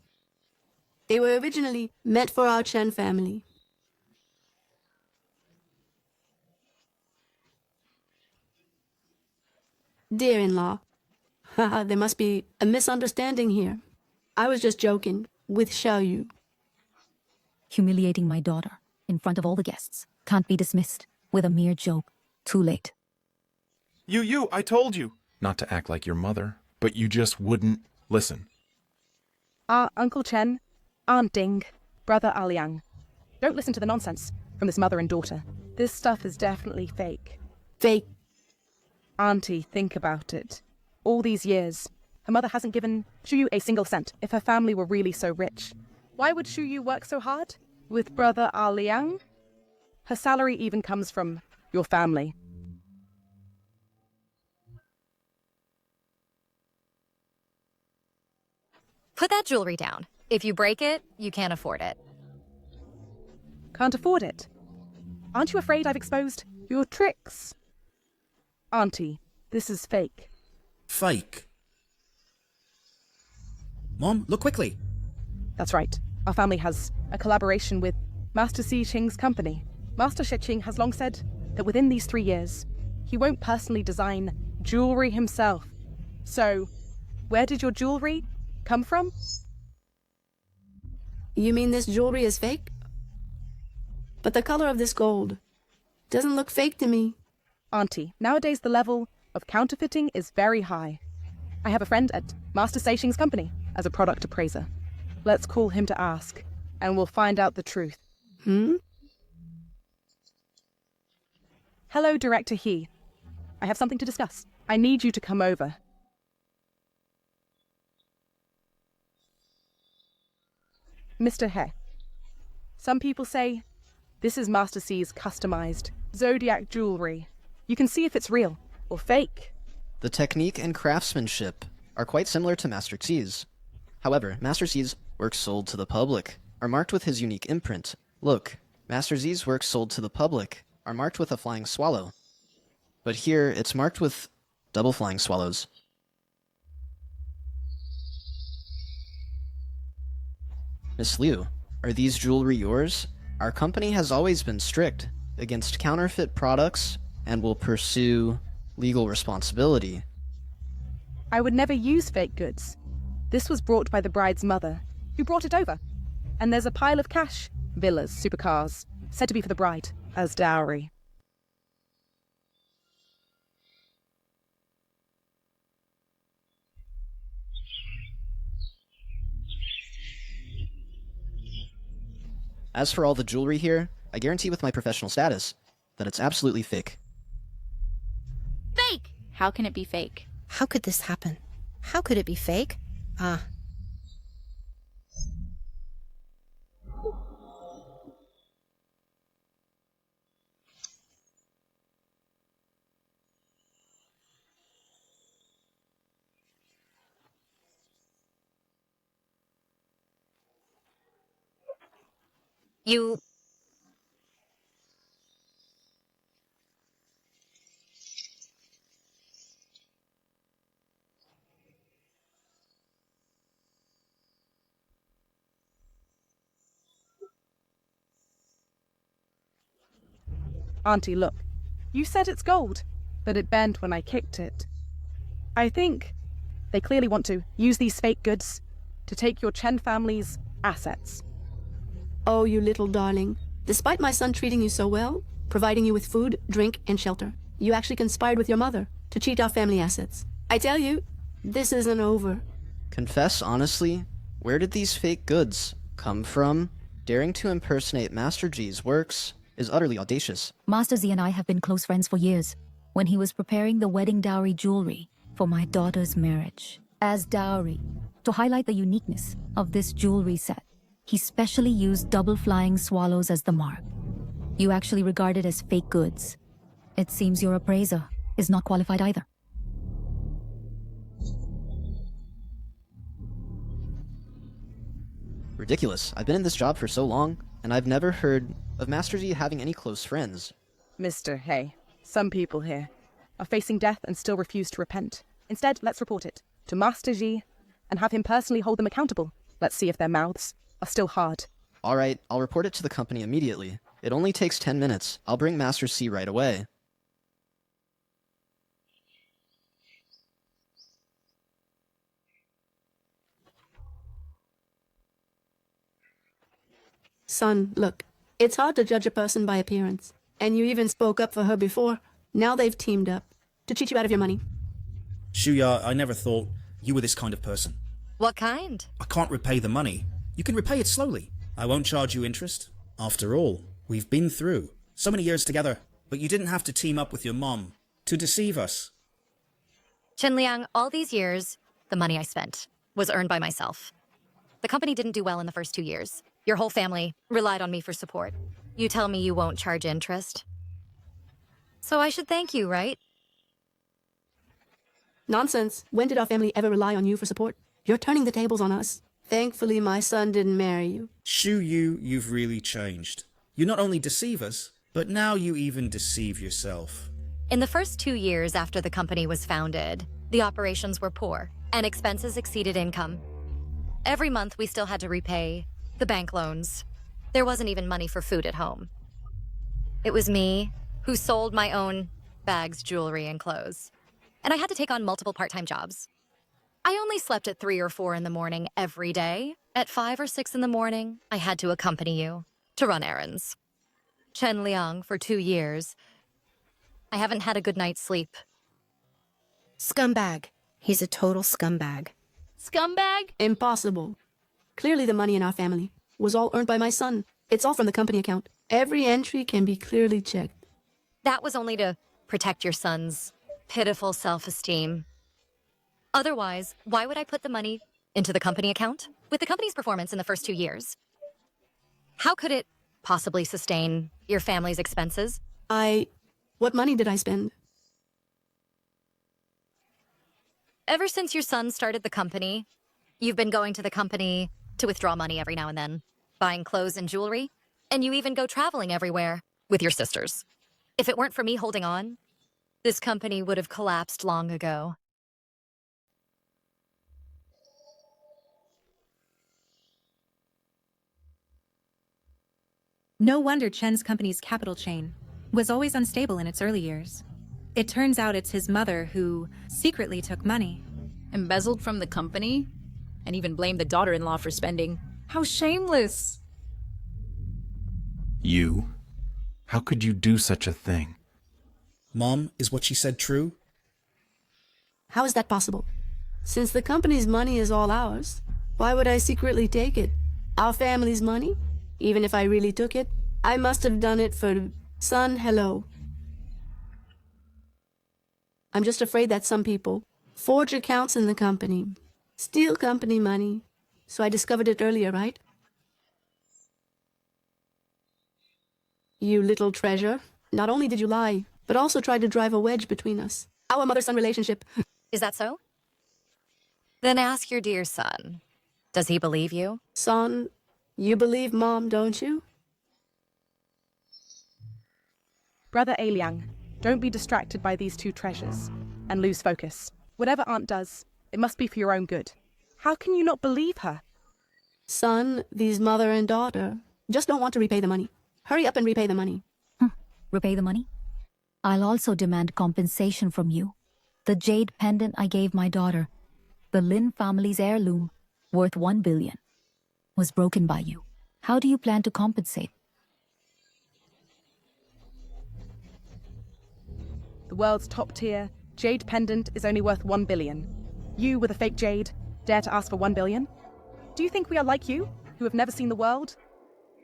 they were originally meant for our Chen family. Dear-in-law, there must be a misunderstanding here. I was just joking with Xiaoyu. Humiliating my daughter in front of all the guests can't be dismissed with a mere joke. Too late. You, I told you not to act like your mother, but you just wouldn't listen. Uncle Chen, Aunt Ding, Brother Aliang. Don't listen to the nonsense from this mother and daughter. This stuff is definitely fake. Fake. Auntie, think about it. All these years, her mother hasn't given Shuyu a single cent if her family were really so rich. Why would Shuyu work so hard? With Brother Aliang? Her salary even comes from your family. Put that jewelry down. If you break it, you can't afford it. Can't afford it? Aren't you afraid I've exposed your tricks? Auntie, this is fake. Fake? Mom, look quickly. That's right. Our family has a collaboration with Master Xi Qing's company. Master Xi Qing has long said that within these 3 years, he won't personally design jewelry himself. So, where did your jewelry come from? You mean this jewelry is fake? But the color of this gold doesn't look fake to me. Auntie, nowadays the level of counterfeiting is very high. I have a friend at Master Xi Qing's company as a product appraiser. Let's call him to ask, and we'll find out the truth. Hello, Director He. I have something to discuss. I need you to come over. Mr. He, some people say this is Master Xi's customized zodiac jewelry. You can see if it's real or fake. The technique and craftsmanship are quite similar to Master Xi's. However, Master Xi's works sold to the public are marked with his unique imprint. Look, Master Xi's works sold to the public are marked with a flying swallow. But here, it's marked with double flying swallows. Miss Liu, are these jewelry yours? Our company has always been strict against counterfeit products and will pursue legal responsibility. I would never use fake goods. This was brought by the bride's mother, who brought it over. And there's a pile of cash, villas, supercars, said to be for the bride, as dowry. As for all the jewelry here, I guarantee with my professional status that it's absolutely fake. Fake! How can it be fake? How could this happen? How could it be fake? You... Auntie, look. You said it's gold, but it bent when I kicked it. I think they clearly want to use these fake goods to take your Chen family's assets. Oh, you little darling. Despite my son treating you so well, providing you with food, drink, and shelter, you actually conspired with your mother to cheat our family assets. I tell you, this isn't over. Confess honestly, where did these fake goods come from? Daring to impersonate Master G's works is utterly audacious. Master Z and I have been close friends for years. When he was preparing the wedding dowry jewelry for my daughter's marriage as dowry, to highlight the uniqueness of this jewelry set, he specially used double flying swallows as the mark. You actually regard it as fake goods. It seems your appraiser is not qualified either. Ridiculous. I've been in this job for so long, and I've never heard of Master G having any close friends. Mr. Hay, some people here are facing death and still refuse to repent. Instead, let's report it to Master G and have him personally hold them accountable. Let's see if their mouths are still hard. All right, I'll report it to the company immediately. It only takes 10 minutes. I'll bring Master C right away. Son, look, it's hard to judge a person by appearance. And you even spoke up for her before. Now they've teamed up to cheat you out of your money. Shuya, I never thought you were this kind of person. What kind? I can't repay the money. You can repay it slowly. I won't charge you interest. After all, we've been through so many years together, but you didn't have to team up with your mom to deceive us. Chen Liang, all these years, the money I spent was earned by myself. The company didn't do well in the first 2 years. Your whole family relied on me for support. You tell me you won't charge interest. So I should thank you, right? Nonsense. When did our family ever rely on you for support? You're turning the tables on us. Thankfully, my son didn't marry you. Shu Yu, you've really changed. You not only deceive us, but now you even deceive yourself. In the first 2 years after the company was founded, the operations were poor and expenses exceeded income. Every month we still had to repay the bank loans. There wasn't even money for food at home. It was me who sold my own bags, jewelry, and clothes. And I had to take on multiple part-time jobs. I only slept at 3 or 4 in the morning every day. At 5 or 6 in the morning, I had to accompany you to run errands. Chen Liang for 2 years. I haven't had a good night's sleep. Scumbag. He's a total scumbag. Scumbag? Impossible. Clearly the money in our family was all earned by my son. It's all from the company account. Every entry can be clearly checked. That was only to protect your son's pitiful self-esteem. Otherwise, why would I put the money into the company account? With the company's performance in the first 2 years, how could it possibly sustain your family's expenses? What money did I spend? Ever since your son started the company, you've been going to the company to withdraw money every now and then, buying clothes and jewelry, and you even go traveling everywhere with your sisters. If it weren't for me holding on, this company would have collapsed long ago. No wonder Chen's company's capital chain was always unstable in its early years. It turns out it's his mother who secretly took money. Embezzled from the company? And even blamed the daughter-in-law for spending. How shameless! You? How could you do such a thing? Mom, is what she said true? How is that possible? Since the company's money is all ours, why would I secretly take it? Our family's money? Even if I really took it, I must have done it for son, hello. I'm just afraid that some people forge accounts in the company, steal company money. So I discovered it earlier, right? You little treasure. Not only did you lie, but also tried to drive a wedge between us. Our mother-son relationship. Is that so? Then ask your dear son. Does he believe you? Son, you believe Mom, don't you? Brother Aliang, don't be distracted by these two treasures and lose focus. Whatever Aunt does, it must be for your own good. How can you not believe her? Son, these mother and daughter just don't want to repay the money. Hurry up and repay the money. Repay the money? I'll also demand compensation from you. The jade pendant I gave my daughter, the Lin family's heirloom, worth 1 billion, was broken by you. How do you plan to compensate? The world's top-tier jade pendant is only worth 1 billion. You, with a fake jade, dare to ask for 1 billion? Do you think we are like you, who have never seen the world?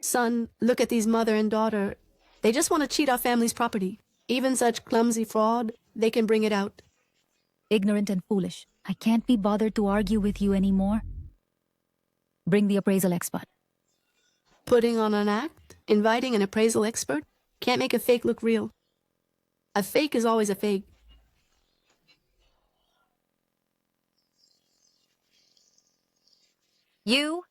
Son, look at these mother and daughter. They just want to cheat our family's property. Even such clumsy fraud, they can bring it out. Ignorant and foolish. I can't be bothered to argue with you anymore. Bring the appraisal expert. Putting on an act, inviting an appraisal expert, can't make a fake look real. A fake is always a fake. You?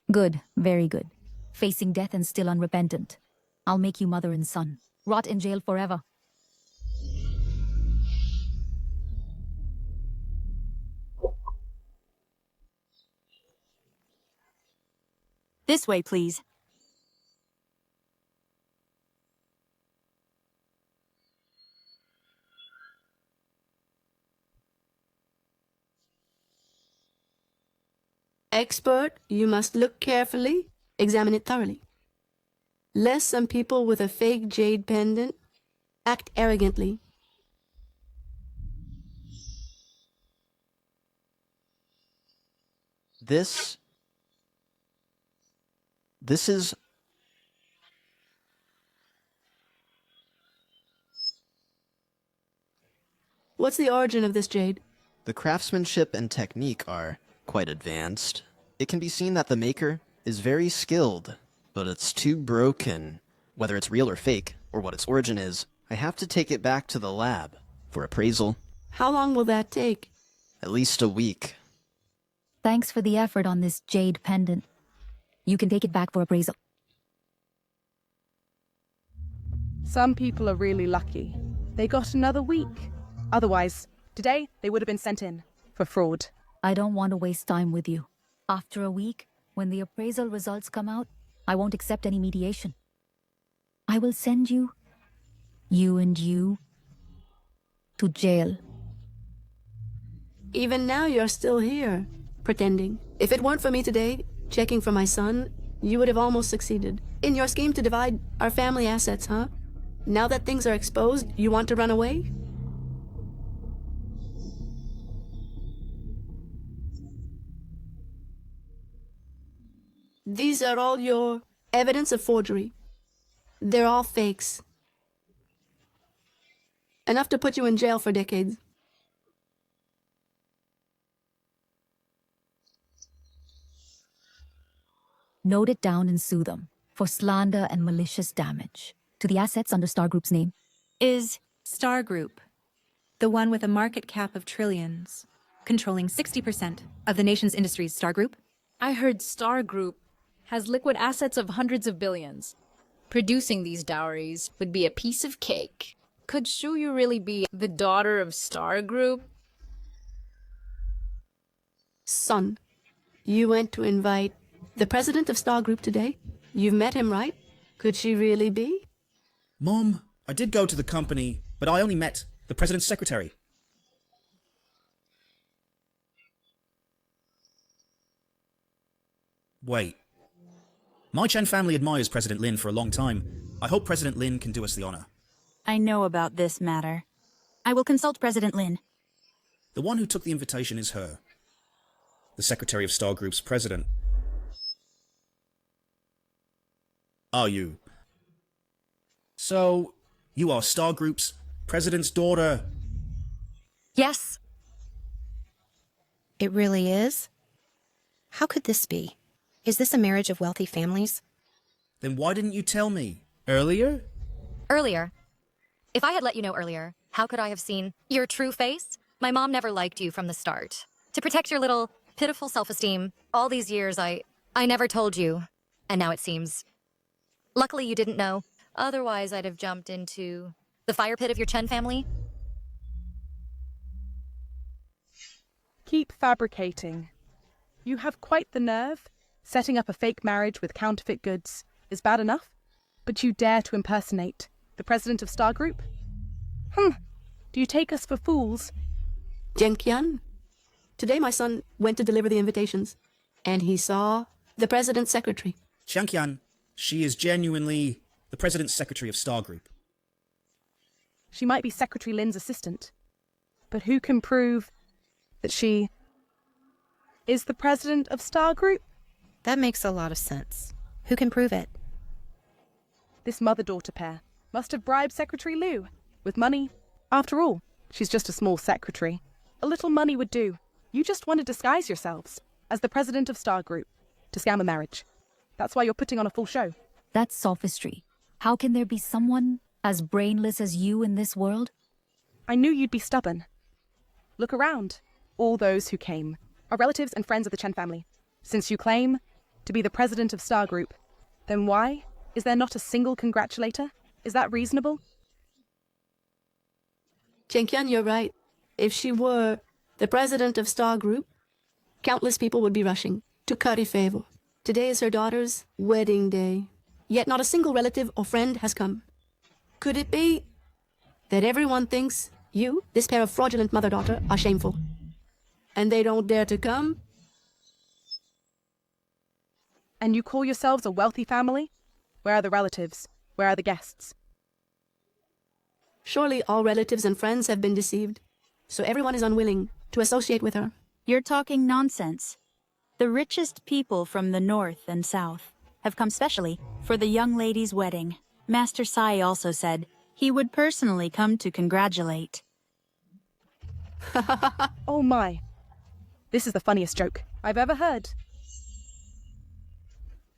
Good, very good. Facing death and still unrepentant. I'll make you mother and son. Rot in jail forever. This way, please. Expert, you must look carefully, examine it thoroughly. Lest some people with a fake jade pendant act arrogantly. This is... What's the origin of this jade? The craftsmanship and technique are quite advanced. It can be seen that the maker is very skilled, but it's too broken. Whether it's real or fake, or what its origin is, I have to take it back to the lab for appraisal. How long will that take? At least a week. Thanks for the effort on this jade pendant. You can take it back for appraisal. Some people are really lucky. They got another week. Otherwise, today they would have been sent in for fraud. I don't want to waste time with you. After a week, when the appraisal results come out, I won't accept any mediation. I will send you and you, to jail. Even now you're still here, pretending. If it weren't for me today, checking for my son, you would have almost succeeded. In your scheme to divide our family assets, huh? Now that things are exposed, you want to run away? These are all your evidence of forgery. They're all fakes. Enough to put you in jail for decades. Note it down and sue them for slander and malicious damage to the assets under Star Group's name. Is Star Group the one with a market cap of trillions, controlling 60% of the nation's industries? Star Group? I heard Star Group has liquid assets of hundreds of billions. Producing these dowries would be a piece of cake. Could Shuyu really be the daughter of Star Group? Son, you went to invite the president of Star Group today? You've met him, right? Could she really be? Mom, I did go to the company, but I only met the president's secretary. Wait. My Chen family admires President Lin for a long time. I hope President Lin can do us the honor. I know about this matter. I will consult President Lin. The one who took the invitation is her. The secretary of Star Group's president. Are you? So, you are Star Group's president's daughter? Yes. It really is? How could this be? Is this a marriage of wealthy families? Then why didn't you tell me earlier? Earlier. If I had let you know earlier, how could I have seen your true face? My mom never liked you from the start. To protect your little, pitiful self-esteem, all these years I never told you. And now it seems. Luckily you didn't know. Otherwise I'd have jumped into the fire pit of your Chen family. Keep fabricating. You have quite the nerve. Setting up a fake marriage with counterfeit goods is bad enough, but you dare to impersonate the president of Star Group? Do you take us for fools? Jianqian, today my son went to deliver the invitations, and he saw the president's secretary. Jianqian, she is genuinely the president's secretary of Star Group. She might be Secretary Lin's assistant, but who can prove that she is the president of Star Group? That makes a lot of sense. Who can prove it? This mother-daughter pair must have bribed Secretary Liu with money. After all, she's just a small secretary. A little money would do. You just want to disguise yourselves as the president of Star Group to scam a marriage. That's why you're putting on a full show. That's sophistry. How can there be someone as brainless as you in this world? I knew you'd be stubborn. Look around. All those who came are relatives and friends of the Chen family. Since you claim to be the president of Star Group, then why is there not a single congratulator? Is that reasonable? Jianqian, you're right. If she were the president of Star Group, countless people would be rushing to curry favor. Today is her daughter's wedding day, yet not a single relative or friend has come. Could it be that everyone thinks you, this pair of fraudulent mother-daughter, are shameful, and they don't dare to come? And you call yourselves a wealthy family? Where are the relatives? Where are the guests? Surely all relatives and friends have been deceived, so everyone is unwilling to associate with her. You're talking nonsense. The richest people from the north and south have come specially for the young lady's wedding. Master Sai also said he would personally come to congratulate. Oh my. This is the funniest joke I've ever heard.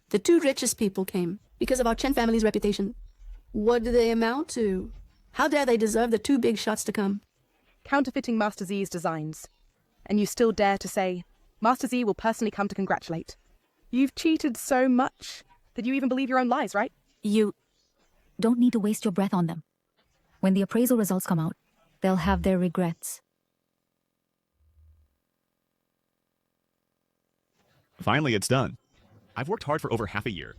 The two richest people came because of our Chen family's reputation. What do they amount to? How dare they deserve the 2 big shots to come? Counterfeiting Master Z's designs. And you still dare to say, Master Z will personally come to congratulate. You've cheated so much that you even believe your own lies, right? You don't need to waste your breath on them. When the appraisal results come out, they'll have their regrets. Finally, it's done. I've worked hard for over half a year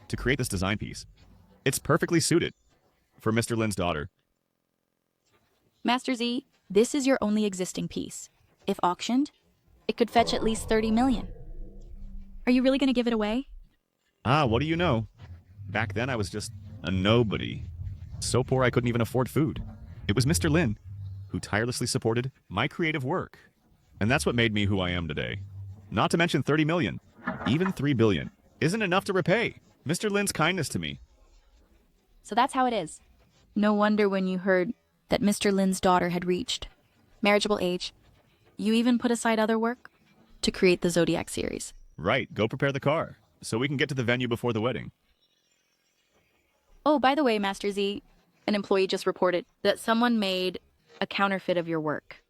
to create this design piece. It's perfectly suited for Mr. Lin's daughter. Master Z, this is your only existing piece. If auctioned, it could fetch at least 30 million. Are you really going to give it away? Ah, what do you know? Back then I was just a nobody. So poor I couldn't even afford food. It was Mr. Lin who tirelessly supported my creative work. And that's what made me who I am today. Not to mention 30 million, even 3 billion, isn't enough to repay Mr. Lin's kindness to me. So that's how it is. No wonder when you heard that Mr. Lin's daughter had reached marriageable age, you even put aside other work to create the Zodiac series. Right, go prepare the car, so we can get to the venue before the wedding. Oh, by the way, Master Z, an employee just reported that someone made a counterfeit of your work.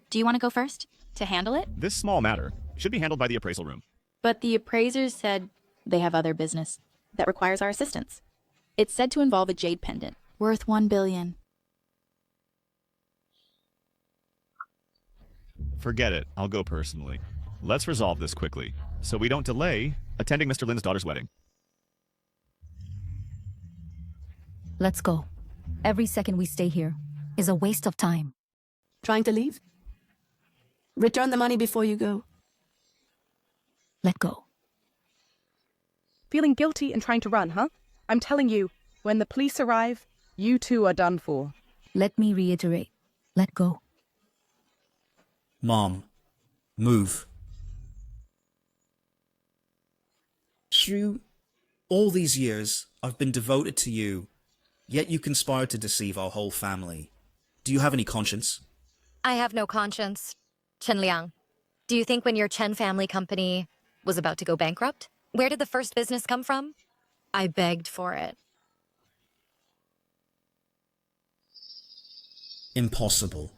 Do you want to go first to handle it? This small matter should be handled by the appraisal room. But the appraisers said they have other business that requires our assistance. It's said to involve a jade pendant worth 1 billion. Forget it, I'll go personally. Let's resolve this quickly, so we don't delay attending Mr. Lin's daughter's wedding. Let's go. Every second we stay here is a waste of time. Trying to leave? Return the money before you go. Let go. Feeling guilty and trying to run, huh? I'm telling you, when the police arrive, you two are done for. Let me reiterate. Let go. Mom, move. Shu, all these years I've been devoted to you, yet you conspired to deceive our whole family. Do you have any conscience? I have no conscience. Chen Liang, do you think when your Chen family company was about to go bankrupt, where did the first business come from? I begged for it. Impossible.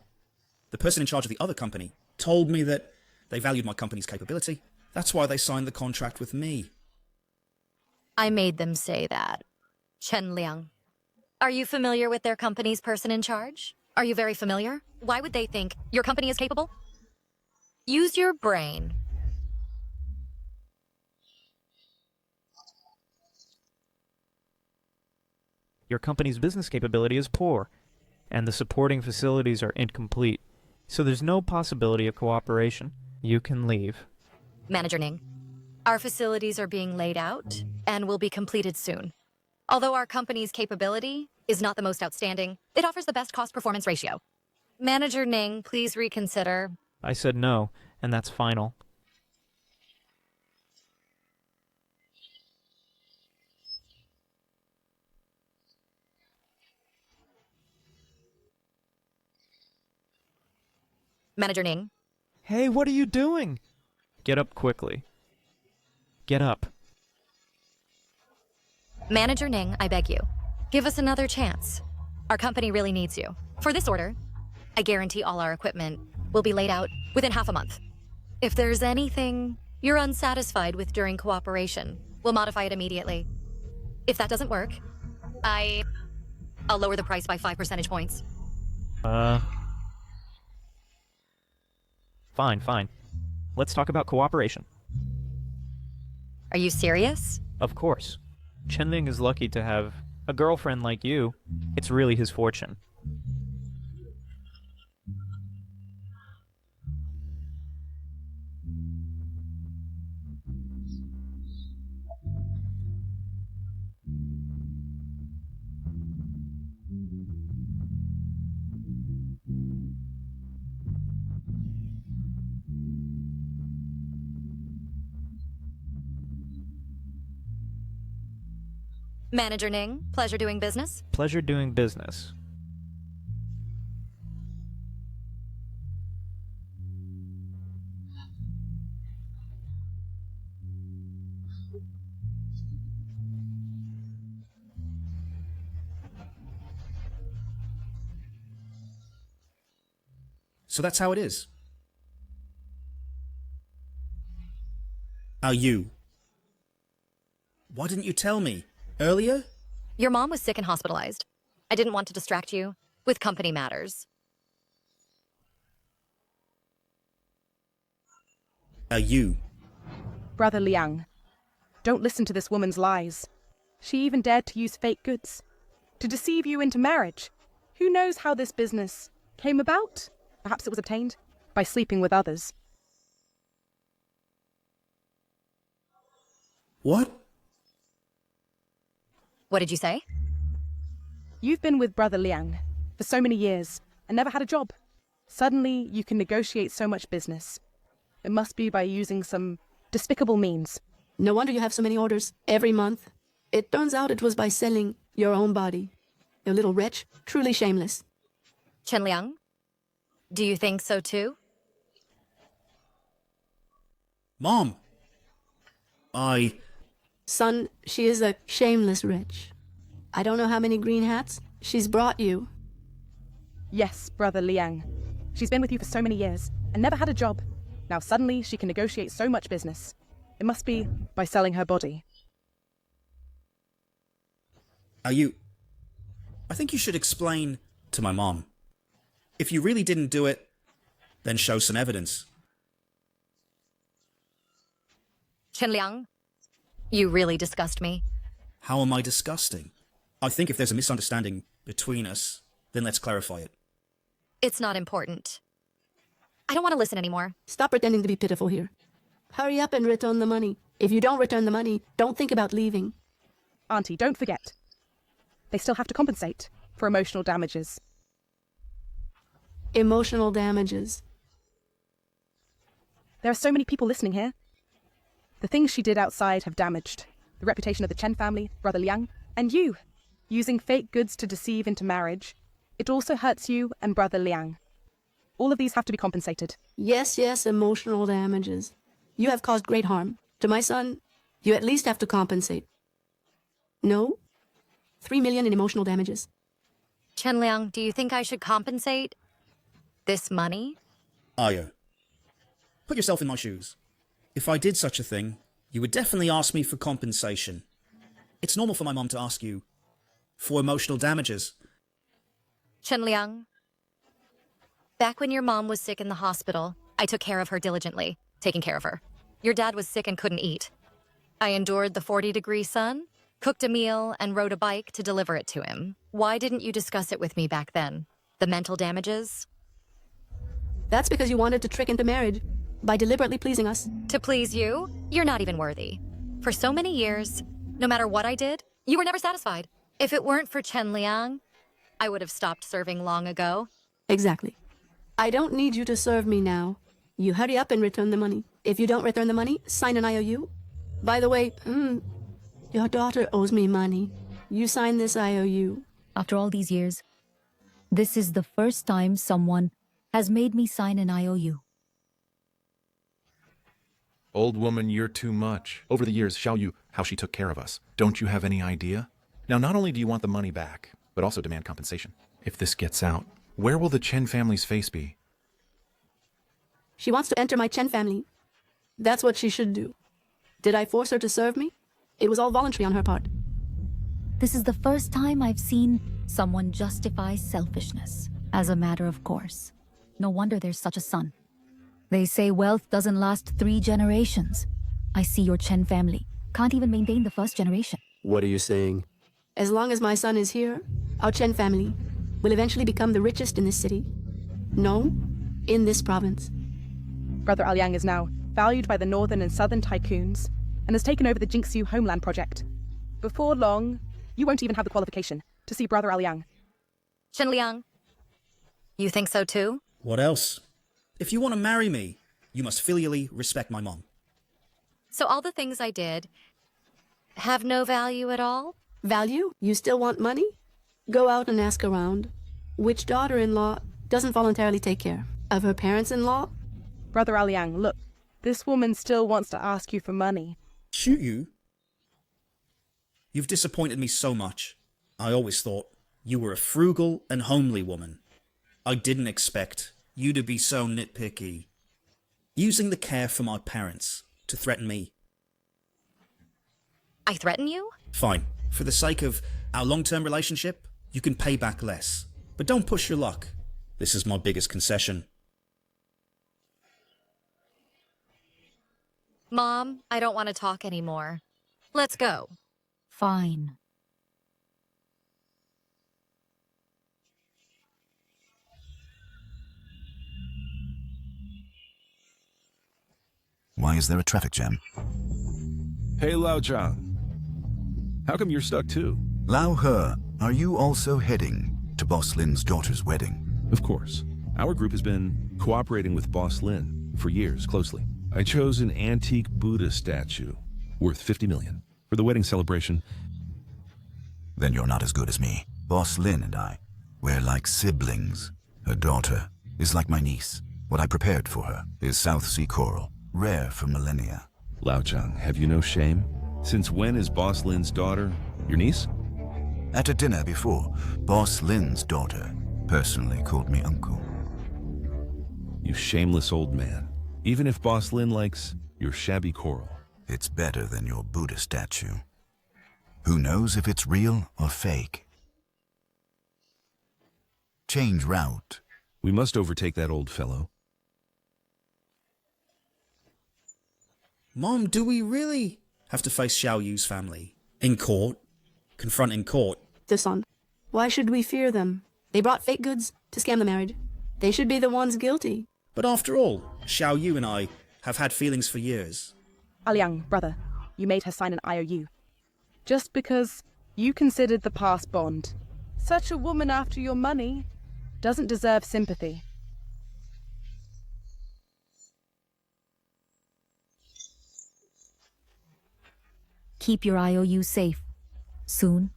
The person in charge of the other company told me that they valued my company's capability. That's why they signed the contract with me. I made them say that. Chen Liang, are you familiar with their company's person in charge? Are you very familiar? Why would they think your company is capable? Use your brain. Your company's business capability is poor, and the supporting facilities are incomplete, so there's no possibility of cooperation. You can leave. Manager Ning, our facilities are being laid out and will be completed soon. Although our company's capability is not the most outstanding, it offers the best cost-performance ratio. Manager Ning, please reconsider. I said no, and that's final. Manager Ning. Hey, what are you doing? Get up quickly. Get up. Manager Ning, I beg you. Give us another chance. Our company really needs you. For this order, I guarantee all our equipment will be laid out within half a month. If there's anything you're unsatisfied with during cooperation, we'll modify it immediately. If that doesn't work, I'll lower the price by 5 percentage points. Fine. Let's talk about cooperation. Are you serious? Of course. Chenling is lucky to have a girlfriend like you. It's really his fortune. Manager Ning, pleasure doing business. Pleasure doing business. So that's how it is. You. Why didn't you tell me earlier? Your mom was sick and hospitalized. I didn't want to distract you with company matters. You. Brother Liang, don't listen to this woman's lies. She even dared to use fake goods to deceive you into marriage. Who knows how this business came about? Perhaps it was obtained by sleeping with others. What? What did you say? You've been with Brother Liang for so many years and never had a job. Suddenly, you can negotiate so much business. It must be by using some despicable means. No wonder you have so many orders every month. It turns out it was by selling your own body. You little wretch, truly shameless. Chen Liang, do you think so too? Mom. Son, she is a shameless wretch. I don't know how many green hats she's brought you. Yes, Brother Liang. She's been with you for so many years and never had a job. Now suddenly she can negotiate so much business. It must be by selling her body. I think you should explain to my mom. If you really didn't do it, then show some evidence. Chen Liang, you really disgust me. How am I disgusting? I think if there's a misunderstanding between us, then let's clarify it. It's not important. I don't want to listen anymore. Stop pretending to be pitiful here. Hurry up and return the money. If you don't return the money, don't think about leaving. Auntie, don't forget. They still have to compensate for emotional damages. Emotional damages. There are so many people listening here. The things she did outside have damaged the reputation of the Chen family, Brother Liang, and you. Using fake goods to deceive into marriage, it also hurts you and Brother Liang. All of these have to be compensated. Yes, emotional damages. You have caused great harm. To my son, you at least have to compensate. No? 3 million in emotional damages. Chen Liang, do you think I should compensate this money? Aya, put yourself in my shoes. If I did such a thing, you would definitely ask me for compensation. It's normal for my mom to ask you for emotional damages. Chen Liang, back when your mom was sick in the hospital, I took care of her diligently, taking care of her. Your dad was sick and couldn't eat. I endured the 40-degree sun, cooked a meal, and rode a bike to deliver it to him. Why didn't you discuss it with me back then? The mental damages? That's because you wanted to trick into marriage by deliberately pleasing us. To please you? You're not even worthy. For so many years, no matter what I did, you were never satisfied. If it weren't for Chen Liang, I would have stopped serving long ago. Exactly. I don't need you to serve me now. You hurry up and return the money. If you don't return the money, sign an IOU. By the way, your daughter owes me money. You sign this IOU. After all these years, this is the first time someone has made me sign an IOU. Old woman, you're too much. Over the years, Xiao Yu, how she took care of us. Don't you have any idea? Now, not only do you want the money back, but also demand compensation. If this gets out, where will the Chen family's face be? She wants to enter my Chen family. That's what she should do. Did I force her to serve me? It was all voluntary on her part. This is the first time I've seen someone justify selfishness as a matter of course. No wonder there's such a son. They say wealth doesn't last 3 generations. I see your Chen family can't even maintain the first generation. What are you saying? As long as my son is here, our Chen family will eventually become the richest in this city. No, in this province. Brother Liang is now valued by the northern and southern tycoons and has taken over the Jinxiu Homeland project. Before long, you won't even have the qualification to see Brother Liang. Chen Liang, you think so too? What else? If you want to marry me, you must filially respect my mom. So all the things I did have no value at all? Value? You still want money? Go out and ask around. Which daughter-in-law doesn't voluntarily take care of her parents-in-law? Brother Liang, look, this woman still wants to ask you for money. Shoot you? You've disappointed me so much. I always thought you were a frugal and homely woman. I didn't expect you to be so nitpicky. Using the care for my parents to threaten me. I threaten you? Fine. For the sake of our long-term relationship, you can pay back less. But don't push your luck. This is my biggest concession. Mom, I don't want to talk anymore. Let's go. Fine. Why is there a traffic jam? Hey, Lao Zhang. How come you're stuck too? Lao He, are you also heading to Boss Lin's daughter's wedding? Of course. Our group has been cooperating with Boss Lin for years closely. I chose an antique Buddha statue worth 50 million for the wedding celebration. Then you're not as good as me. Boss Lin and I, we're like siblings. Her daughter is like my niece. What I prepared for her is South Sea coral, rare for millennia. Lao Zhang, have you no shame? Since when is Boss Lin's daughter your niece? At a dinner before, Boss Lin's daughter personally called me uncle. You shameless old man. Even if Boss Lin likes your shabby coral. It's better than your Buddha statue. Who knows if it's real or fake? Change route. We must overtake that old fellow. Mom, do we really have to face Xiao Yu's family? In court? Confront in court? The son. Why should we fear them? They brought fake goods to scam the marriage. They should be the ones guilty. But after all, Xiao Yu and I have had feelings for years. Aliang, brother, you made her sign an IOU. Just because you considered the past bond. Such a woman after your money doesn't deserve sympathy. Keep your IOU safe. Soon,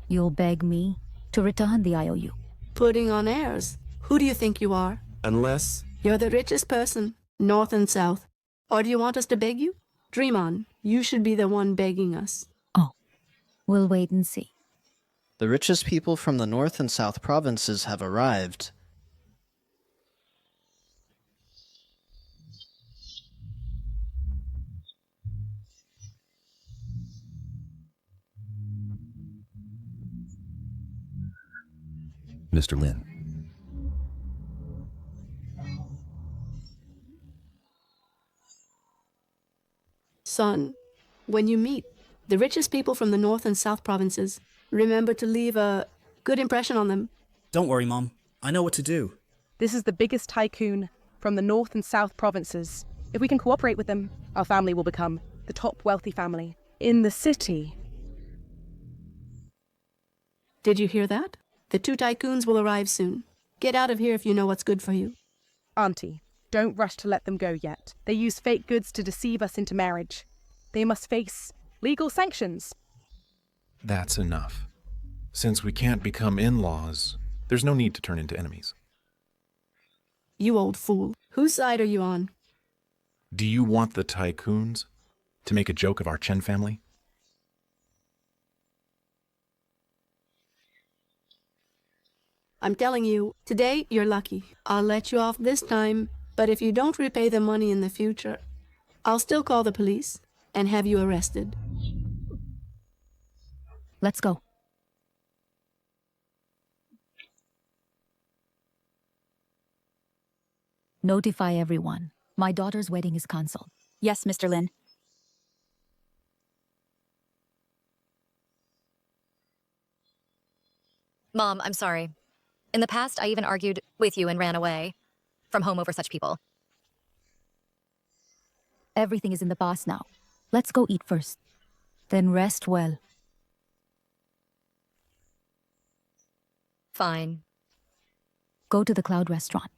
you'll beg me to return the IOU. Putting on airs. Who do you think you are? Unless... You're the richest person, north and south. Or do you want us to beg you? Dream on. You should be the one begging us. Oh, we'll wait and see. The richest people from the north and south provinces have arrived. Mr. Lin. Son, when you meet the richest people from the north and south provinces, remember to leave a good impression on them. Don't worry, Mom. I know what to do. This is the biggest tycoon from the north and south provinces. If we can cooperate with them, our family will become the top wealthy family in the city. Did you hear that? The 2 tycoons will arrive soon. Get out of here if you know what's good for you. Auntie, don't rush to let them go yet. They use fake goods to deceive us into marriage. They must face legal sanctions. That's enough. Since we can't become in-laws, there's no need to turn into enemies. You old fool. Whose side are you on? Do you want the tycoons to make a joke of our Chen family? I'm telling you, today you're lucky. I'll let you off this time, but if you don't repay the money in the future, I'll still call the police and have you arrested. Let's go. Notify everyone. My daughter's wedding is cancelled. Yes, Mr. Lin. Mom, I'm sorry. In the past, I even argued with you and ran away from home over such people. Everything is in the past now. Let's go eat first. Then rest well. Fine. Go to the Cloud restaurant.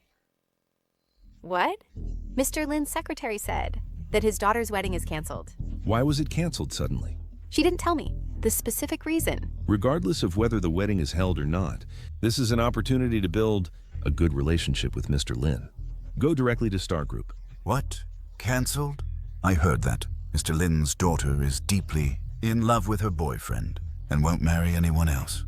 What? Mr. Lin's secretary said that his daughter's wedding is canceled. Why was it canceled suddenly? She didn't tell me the specific reason. Regardless of whether the wedding is held or not, this is an opportunity to build a good relationship with Mr. Lin. Go directly to Star Group. What? Cancelled? I heard that. Mr. Lin's daughter is deeply in love with her boyfriend and won't marry anyone else.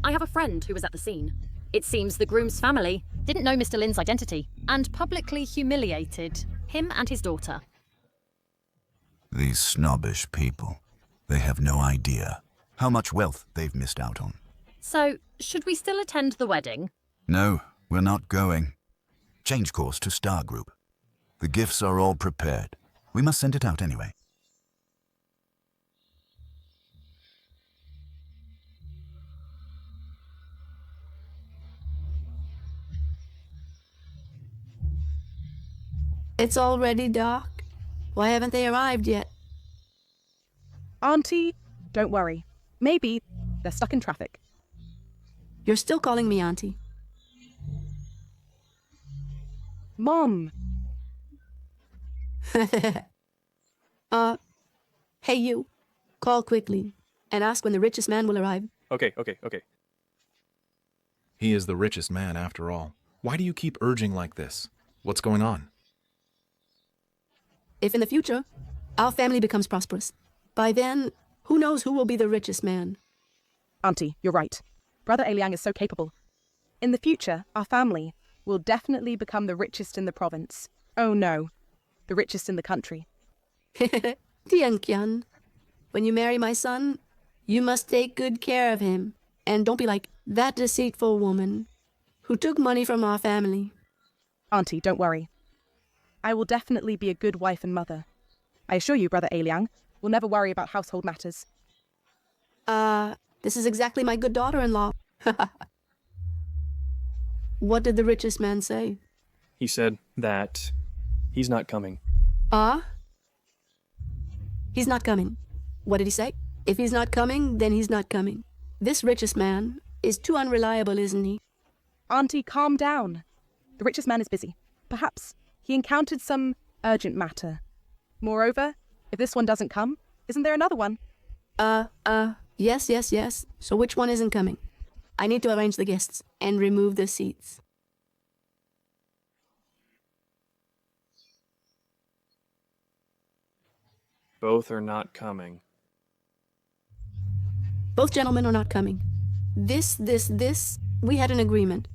I have a friend who was at the scene. It seems the groom's family didn't know Mr. Lin's identity and publicly humiliated him and his daughter. These snobbish people. They have no idea how much wealth they've missed out on. So, should we still attend the wedding? No, we're not going. Change course to Star Group. The gifts are all prepared. We must send it out anyway. It's already dark. Why haven't they arrived yet? Auntie, don't worry. Maybe they're stuck in traffic. You're still calling me Auntie. Mom. Hey you. Call quickly and ask when the richest man will arrive. Okay. He is the richest man after all. Why do you keep urging like this? What's going on? If in the future, our family becomes prosperous, by then, who knows who will be the richest man? Auntie, you're right. Brother Liang is so capable. In the future, our family will definitely become the richest in the province. Oh no, the richest in the country. Tianqian, when you marry my son, you must take good care of him. And don't be like that deceitful woman who took money from our family. Auntie, don't worry. I will definitely be a good wife and mother. I assure you, Brother Liang will never worry about household matters. This is exactly my good daughter-in-law. What did the richest man say? He said that he's not coming. He's not coming. What did he say? If he's not coming, then he's not coming. This richest man is too unreliable, isn't he? Auntie, calm down. The richest man is busy. Perhaps he encountered some urgent matter. Moreover, if this one doesn't come, isn't there another one? Yes. So which one isn't coming? I need to arrange the guests and remove the seats. Both are not coming. Both gentlemen are not coming. This, we had an agreement.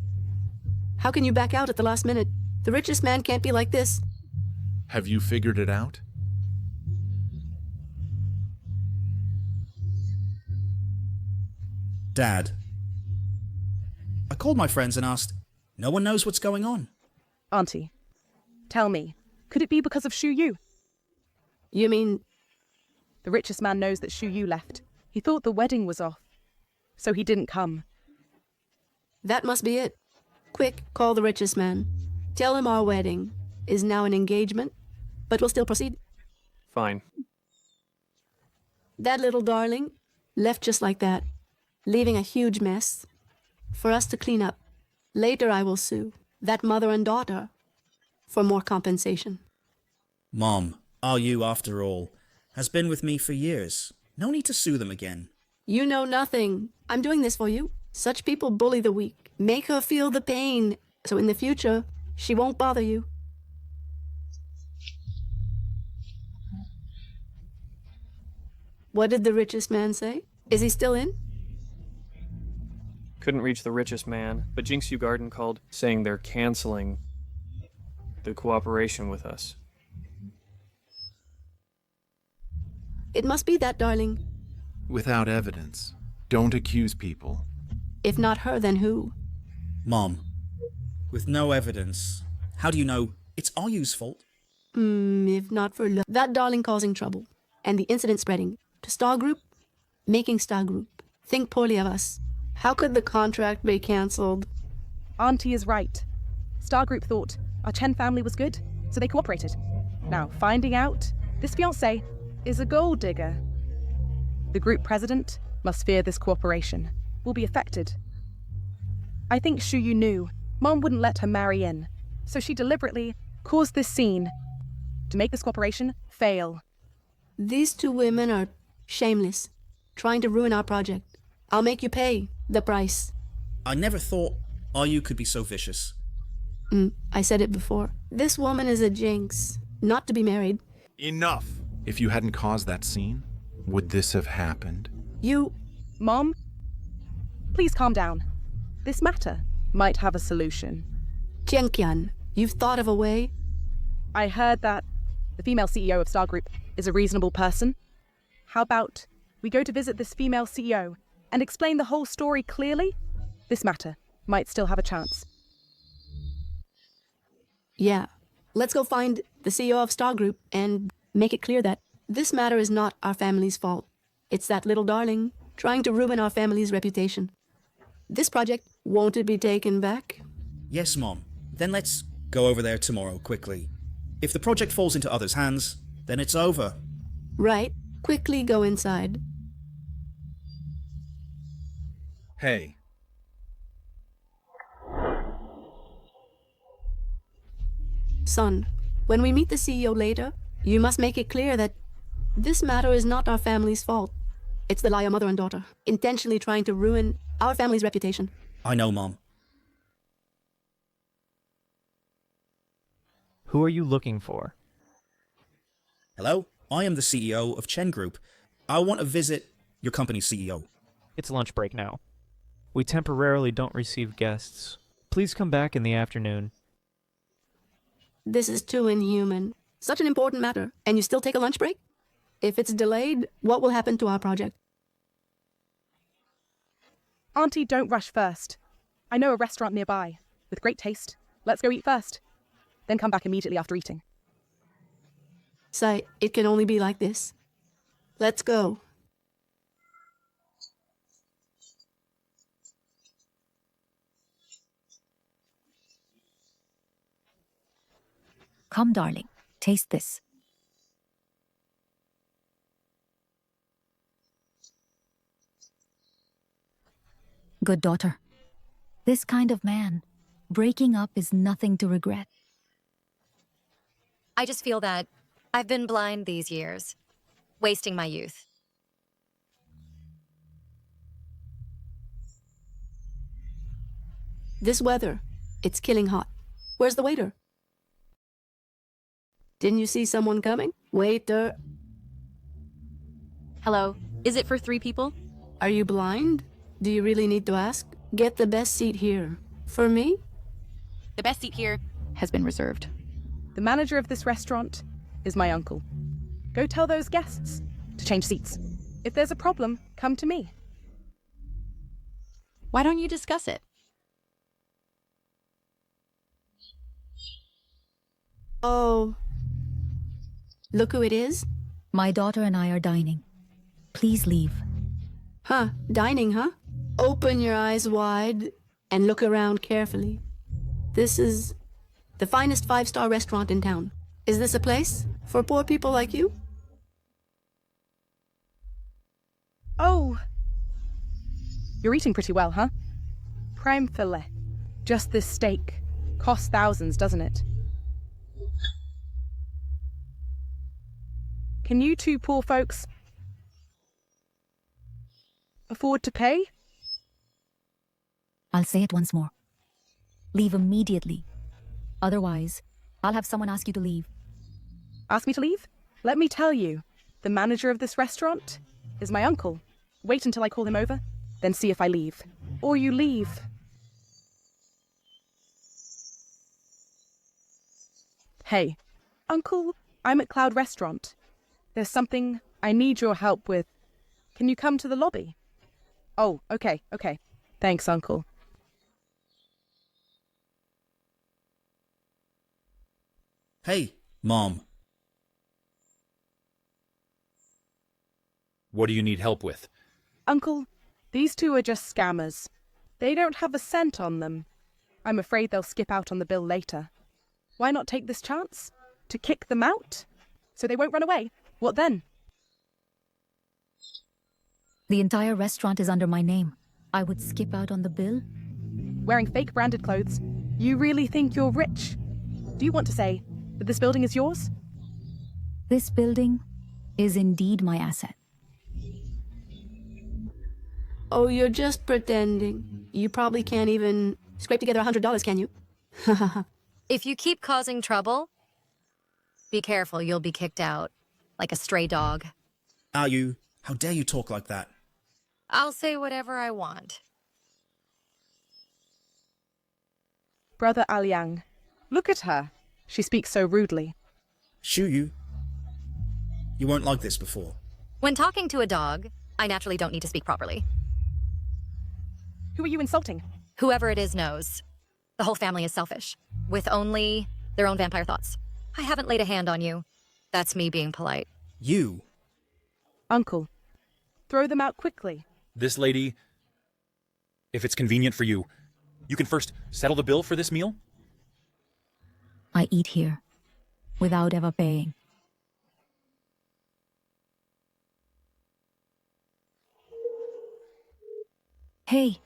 How can you back out at the last minute? The richest man can't be like this. Have you figured it out? Dad. I called my friends and asked, no one knows what's going on. Auntie, tell me, could it be because of Shu Yu? You mean... The richest man knows that Shu Yu left. He thought the wedding was off, so he didn't come. That must be it. Quick, call the richest man. Tell him our wedding is now an engagement, but we'll still proceed. Fine. That little darling left just like that, leaving a huge mess for us to clean up. Later I will sue that mother and daughter for more compensation. Mom, RU, after all, has been with me for years. No need to sue them again. You know nothing. I'm doing this for you. Such people bully the weak. Make her feel the pain, so in the future, she won't bother you. What did the richest man say? Is he still in? Couldn't reach the richest man, but Jinxu Garden called, saying they're canceling the cooperation with us. It must be that, darling. Without evidence. Don't accuse people. If not her, then who? Mom, with no evidence, how do you know it's RU's fault? If not for love. That darling causing trouble, and the incident spreading to Star Group, making Star Group think poorly of us. How could the contract be cancelled? Auntie is right. Star Group thought our Chen family was good, so they cooperated. Now, finding out this fiancé is a gold digger. The group president must fear this cooperation will be affected. I think Shu Yu knew Mom wouldn't let her marry in, so she deliberately caused this scene to make this cooperation fail. These two women are shameless, trying to ruin our project. I'll make you pay the price. I never thought RU could be so vicious. I said it before. This woman is a jinx, not to be married. Enough! If you hadn't caused that scene, would this have happened? You... Mom? Please calm down. This matter might have a solution. Jianqian, you've thought of a way? I heard that the female CEO of Star Group is a reasonable person. How about we go to visit this female CEO and explain the whole story clearly? This matter might still have a chance. Yeah. Let's go find the CEO of Star Group and make it clear that this matter is not our family's fault. It's that little darling trying to ruin our family's reputation. This project, won't it be taken back? Yes, Mom. Then let's go over there tomorrow, quickly. If the project falls into others' hands, then it's over. Right. Quickly go inside. Hey. Son, when we meet the CEO later, you must make it clear that this matter is not our family's fault. It's the liar mother and daughter, intentionally trying to ruin our family's reputation. I know, Mom. Who are you looking for? Hello? I am the CEO of Chen Group. I want to visit your company's CEO. It's lunch break now. We temporarily don't receive guests. Please come back in the afternoon. This is too inhuman. Such an important matter, and you still take a lunch break? If it's delayed, what will happen to our project? Auntie, don't rush first. I know a restaurant nearby, with great taste. Let's go eat first. Then come back immediately after eating. Sai, it can only be like this. Let's go. Come, darling, taste this. Good daughter. This kind of man, breaking up is nothing to regret. I just feel that I've been blind these years, wasting my youth. This weather, it's killing hot. Where's the waiter? Didn't you see someone coming? Waiter. Hello. Is it for 3 people? Are you blind? Do you really need to ask? Get the best seat here. For me? The best seat here has been reserved. The manager of this restaurant is my uncle. Go tell those guests to change seats. If there's a problem, come to me. Why don't you discuss it? Oh. Look who it is. My daughter and I are dining. Please leave. Huh, dining, huh? Open your eyes wide and look around carefully. This is the finest 5-star restaurant in town. Is this a place for poor people like you? Oh! You're eating pretty well, huh? Prime filet. Just this steak. Costs thousands, doesn't it? Can you two poor folks afford to pay? I'll say it once more. Leave immediately. Otherwise, I'll have someone ask you to leave. Ask me to leave? Let me tell you, the manager of this restaurant is my uncle. Wait until I call him over, then see if I leave. Or you leave. Hey, Uncle, I'm at Cloud Restaurant. There's something I need your help with. Can you come to the lobby? Oh, okay. Thanks, Uncle. Hey, Mom. What do you need help with? Uncle, these two are just scammers. They don't have a cent on them. I'm afraid they'll skip out on the bill later. Why not take this chance to kick them out so they won't run away? What then? The entire restaurant is under my name. I would skip out on the bill? Wearing fake branded clothes, you really think you're rich? Do you want to say that this building is yours? This building is indeed my asset. Oh, you're just pretending. You probably can't even scrape together $100, can you? If you keep causing trouble, be careful, you'll be kicked out. Like a stray dog. Are you? How dare you talk like that? I'll say whatever I want. brother Aliang. Look at her. She speaks so rudely. Shoo you. You weren't like this before. When talking to a dog, I naturally don't need to speak properly. Who are you insulting? Whoever it is knows. The whole family is selfish, with only their own vampire thoughts. I haven't laid a hand on you. That's me being polite. You? Uncle, throw them out quickly. This lady, if it's convenient for you, you can first settle the bill for this meal? I eat here, without ever paying. Hey,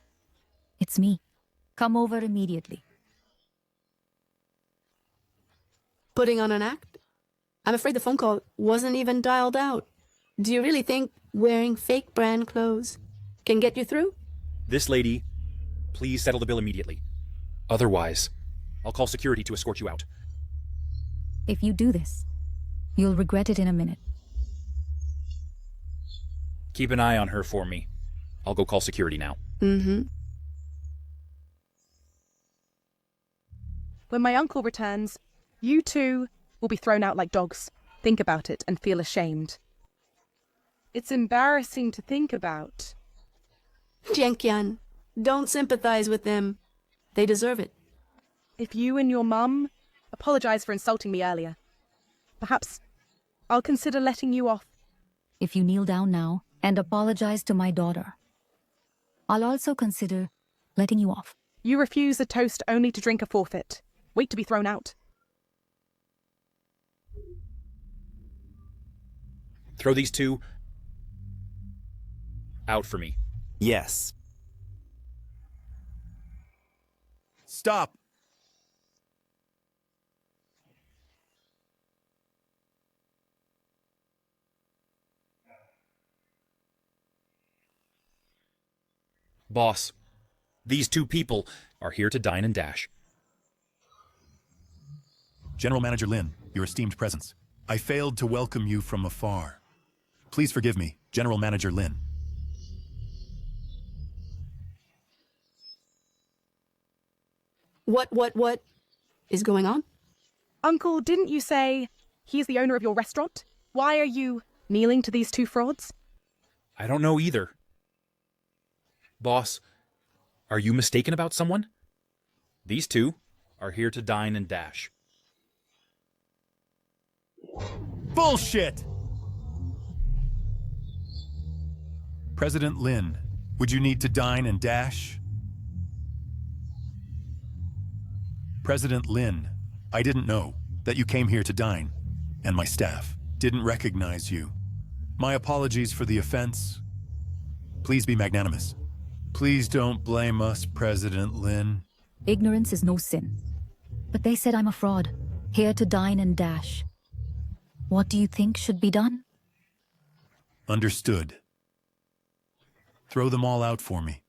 it's me. Come over immediately. Putting on an act? I'm afraid the phone call wasn't even dialed out. Do you really think wearing fake brand clothes can get you through? This lady, please settle the bill immediately. Otherwise, I'll call security to escort you out. If you do this, you'll regret it in a minute. Keep an eye on her for me. I'll go call security now. Mm-hmm. When my uncle returns, you two will be thrown out like dogs. Think about it and feel ashamed. It's embarrassing to think about. Jianqian, don't sympathize with them. They deserve it. If you and your mum apologize for insulting me earlier, perhaps I'll consider letting you off. If you kneel down now and apologize to my daughter, I'll also consider letting you off. You refuse a toast only to drink a forfeit. Wait to be thrown out. Throw these two out for me. Yes. Stop! Boss, these two people are here to dine and dash. General Manager Lin, your esteemed presence. I failed to welcome you from afar. Please forgive me, General Manager Lin. What is going on? Uncle, didn't you say he's the owner of your restaurant? Why are you kneeling to these two frauds? I don't know either. Boss, are you mistaken about someone? These two are here to dine and dash. Bullshit! President Lin, would you need to dine and dash? President Lin, I didn't know that you came here to dine, and my staff didn't recognize you. My apologies for the offense. Please be magnanimous. Please don't blame us, President Lin. Ignorance is no sin. But they said I'm a fraud, here to dine and dash. What do you think should be done? Understood. Throw them all out for me.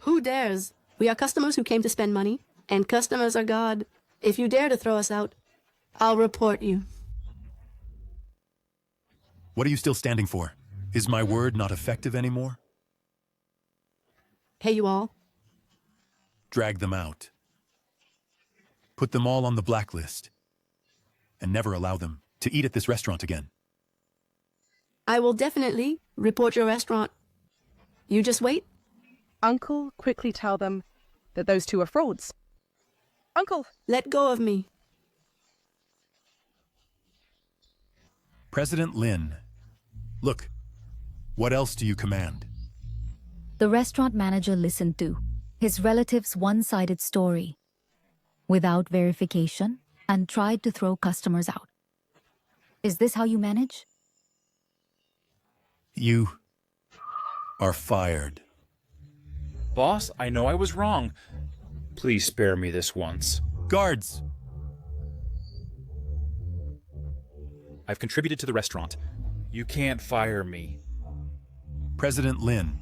Who dares? We are customers who came to spend money, and customers are God. If you dare to throw us out, I'll report you. What are you still standing for? Is my word not effective anymore? Hey, you all. Drag them out. Put them all on the blacklist. And never allow them to eat at this restaurant again. I will definitely report your restaurant. You just wait. Uncle, quickly tell them that those two are frauds. Uncle! Let go of me. President Lin, look, what else do you command? The restaurant manager listened to his relative's one-sided story without verification and tried to throw customers out. Is this how you manage? You are fired. Boss, I know I was wrong. Please spare me this once. Guards! I've contributed to the restaurant. You can't fire me. President Lin,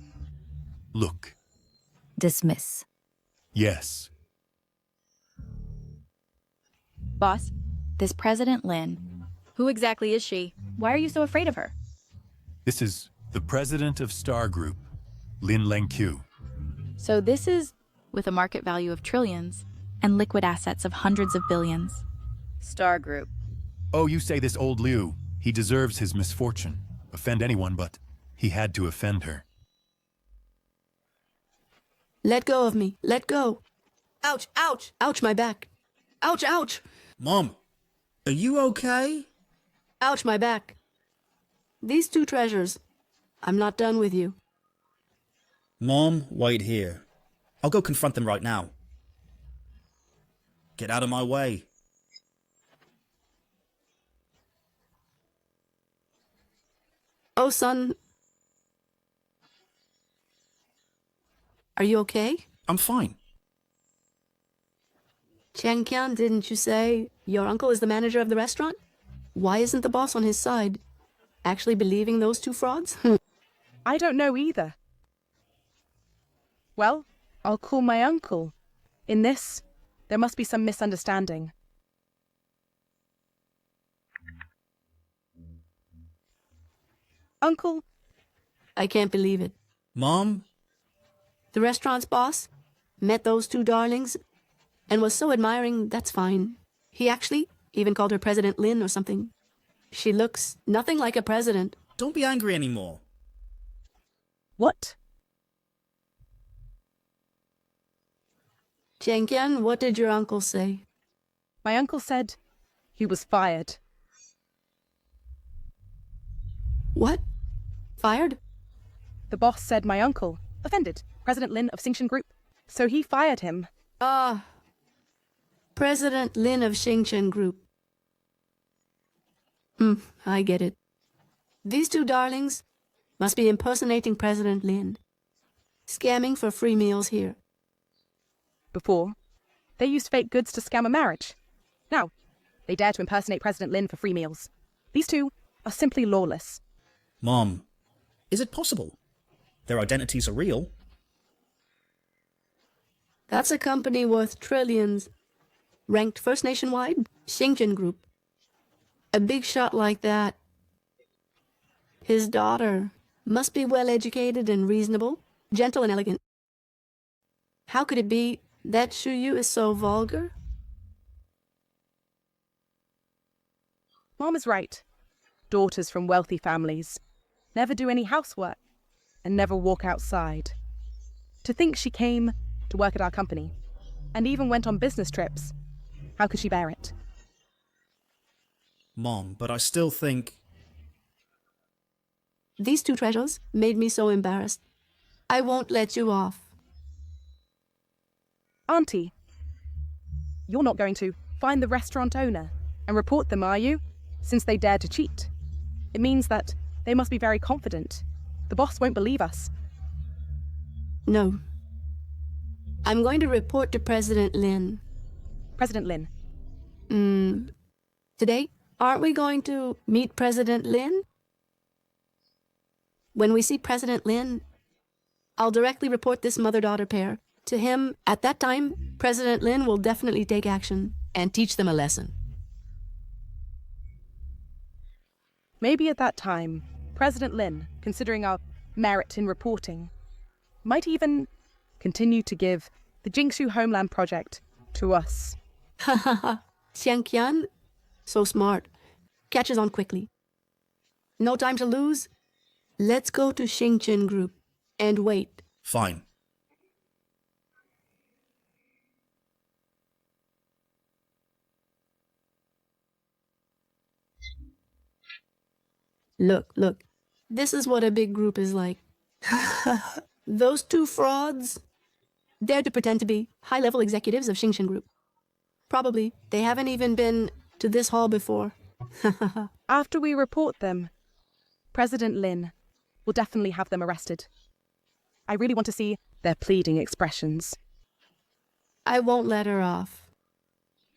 look. Dismiss. Yes. Boss, this President Lin. Who exactly is she? Why are you so afraid of her? This is the president of Star Group, Lin Lengqiu. So this is with a market value of trillions. and liquid assets of hundreds of billions. Star Group. Oh, you say this old Liu. He deserves his misfortune. Offend anyone, but he had to offend her. Let go of me. Let go. Ouch, ouch, ouch, my back. Ouch, ouch. Mom, are you okay? Ouch, my back. These two treasures. I'm not done with you. Mom, wait here. I'll go confront them right now. Get out of my way. Oh, son. Are you okay? I'm fine. Chang Qian, didn't you say your uncle is the manager of the restaurant? Why isn't the boss on his side? Actually believing those two frauds? I don't know either. Well, I'll call my uncle. In this, there must be some misunderstanding. Uncle? I can't believe it. Mom? The restaurant's boss met those two darlings and was so admiring, that's fine. He actually even called her President Lin or something. She looks nothing like a president. Don't be angry anymore. What? Cheng Qian, what did your uncle say? My uncle said he was fired. What? Fired? The boss said my uncle offended President Lin of Xingchen Group, so he fired him. President Lin of Xingchen Group. I get it. These two darlings must be impersonating President Lin. Scamming for free meals here. Before, they used fake goods to scam a marriage. Now, they dare to impersonate President Lin for free meals. These two are simply lawless. Mom, is it possible? Their identities are real. That's a company worth trillions. Ranked first nationwide, Xingchen Group. A big shot like that. His daughter must be well educated and reasonable, gentle and elegant. How could it be that Shu Yu is so vulgar? Mom is right. Daughters from wealthy families never do any housework and never walk outside. To think she came to work at our company and even went on business trips, how could she bear it? Mom, but I still think... These two treasures made me so embarrassed. I won't let you off. Auntie, you're not going to find the restaurant owner and report them, are you? Since they dared to cheat. It means that they must be very confident. The boss won't believe us. No. I'm going to report to President Lin. President Lin? Today, aren't we going to meet President Lin? When we see President Lin, I'll directly report this mother-daughter pair to him. At that time, President Lin will definitely take action and teach them a lesson. Maybe at that time, President Lin, considering our merit in reporting, might even continue to give the Jingshu Homeland Project to us. Ha ha ha. Xiang Qian, so smart, catches on quickly. No time to lose. Let's go to Xingchen Group and wait. Fine. Look. This is what a big group is like. Those two frauds dared to pretend to be high-level executives of Xingchen Group. Probably they haven't even been to this hall before. After we report them, President Lin will definitely have them arrested. I really want to see their pleading expressions. I won't let her off.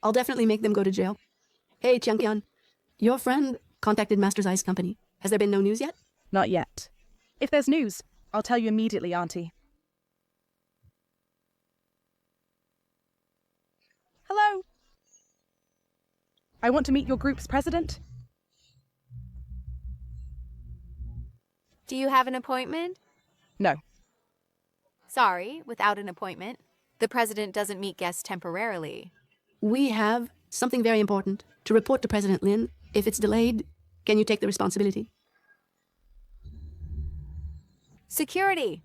I'll definitely make them go to jail. Hey, Changqian, your friend contacted Master Zai's company. Has there been no news yet? Not yet. If there's news, I'll tell you immediately, Auntie. Hello? I want to meet your group's president. Do you have an appointment? No. Sorry, without an appointment. The president doesn't meet guests temporarily. We have something very important to report to President Lin. If it's delayed, can you take the responsibility? Security!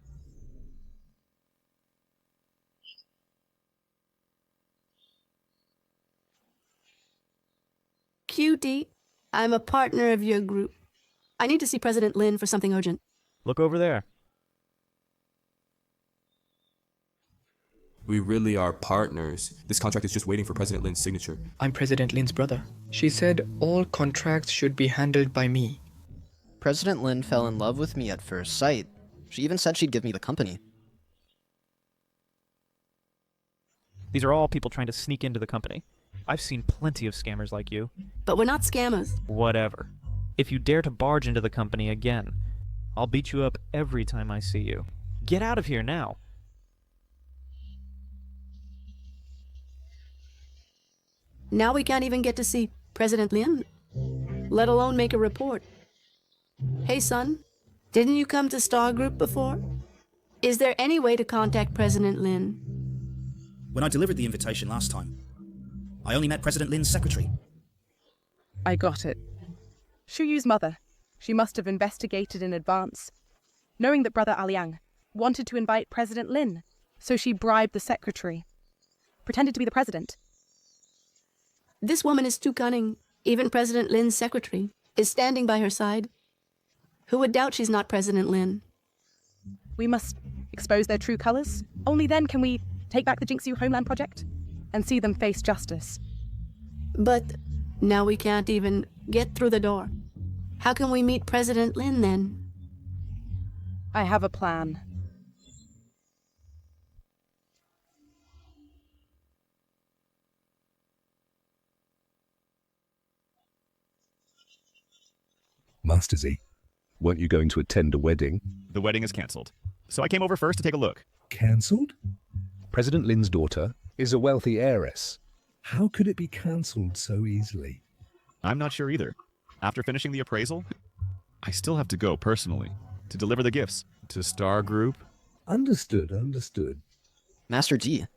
Cutie, I'm a partner of your group. I need to see President Lin for something urgent. Look over there. We really are partners. This contract is just waiting for President Lin's signature. I'm President Lin's brother. She said all contracts should be handled by me. President Lin fell in love with me at first sight. She even said she'd give me the company. These are all people trying to sneak into the company. I've seen plenty of scammers like you. But we're not scammers. Whatever. If you dare to barge into the company again, I'll beat you up every time I see you. Get out of here now. Now we can't even get to see President Lin, let alone make a report. Hey, son, didn't you come to Star Group before? Is there any way to contact President Lin? When I delivered the invitation last time, I only met President Lin's secretary. I got it. Shu Yu's mother. She must have investigated in advance, knowing that Brother Aliang wanted to invite President Lin, so she bribed the secretary, pretended to be the president. This woman is too cunning. Even President Lin's secretary is standing by her side. Who would doubt she's not President Lin? We must expose their true colors. Only then can we take back the Jinxiu Homeland Project and see them face justice. But now we can't even get through the door. How can we meet President Lin then? I have a plan. Master Z, weren't you going to attend a wedding? The wedding is cancelled, so I came over first to take a look. Cancelled? President Lin's daughter is a wealthy heiress. How could it be cancelled so easily? I'm not sure either. After finishing the appraisal, I still have to go personally to deliver the gifts to Star Group. Understood, understood. Master G,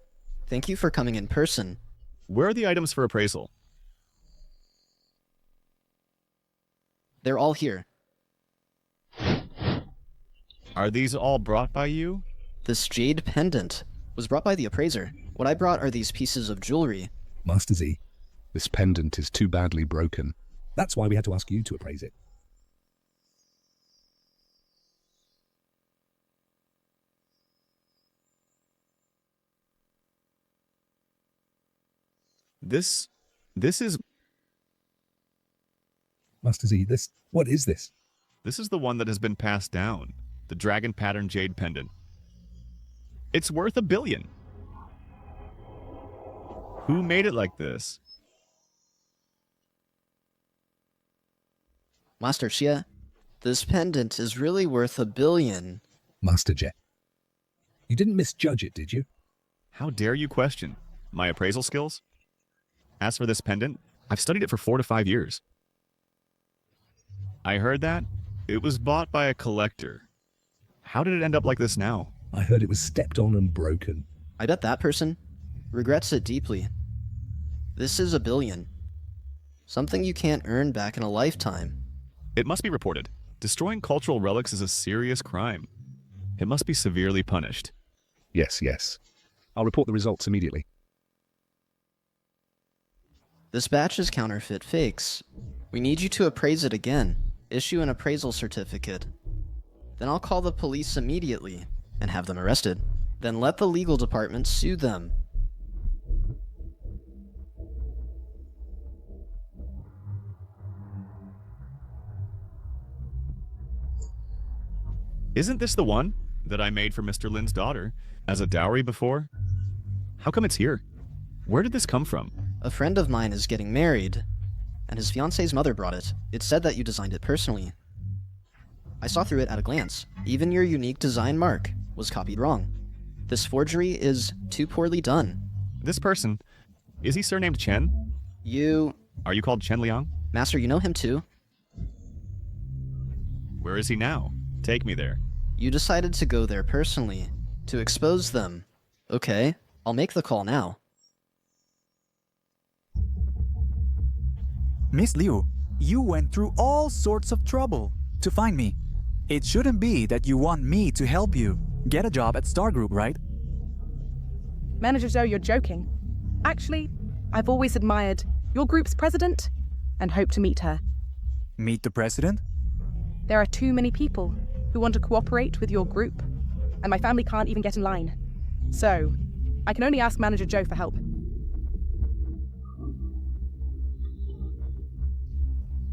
thank you for coming in person. Where are the items for appraisal? They're all here. Are these all brought by you? This jade pendant was brought by the appraiser. What I brought are these pieces of jewelry. Master Z, this pendant is too badly broken. That's why we had to ask you to appraise it. This is... Master Z, what is this? This is the one that has been passed down. The dragon pattern jade pendant. It's worth $1 billion. Who made it like this? Master Xie, this pendant is really worth $1 billion. Master Jet, you didn't misjudge it, did you? How dare you question my appraisal skills? As for this pendant, I've studied it for 4 to 5 years. I heard that it was bought by a collector. How did it end up like this now? I heard it was stepped on and broken. I bet that person regrets it deeply. This is $1 billion. Something you can't earn back in a lifetime. It must be reported. Destroying cultural relics is a serious crime. It must be severely punished. Yes, yes. I'll report the results immediately. This batch is counterfeit fakes. We need you to appraise it again. Issue an appraisal certificate. Then I'll call the police immediately and have them arrested. Then let the legal department sue them. Isn't this the one that I made for Mr. Lin's daughter as a dowry before? How come it's here? Where did this come from? A friend of mine is getting married, and his fiance's mother brought it. It said that you designed it personally. I saw through it at a glance. Even your unique design mark was copied wrong. This forgery is too poorly done. This person, is he surnamed Chen? Are you called Chen Liang? Master, you know him too? Where is he now? Take me there. You decided to go there personally, to expose them. Okay, I'll I'll make the call now. Miss Liu, you went through all sorts of trouble to find me. It shouldn't be that you want me to help you get a job at Star Group, right? Manager Zhou, you're joking. Actually, I've always admired your group's president and hope to meet her. Meet the president? There are too many people who want to cooperate with your group, and my family can't even get in line. So, I can only ask Manager Zhou for help.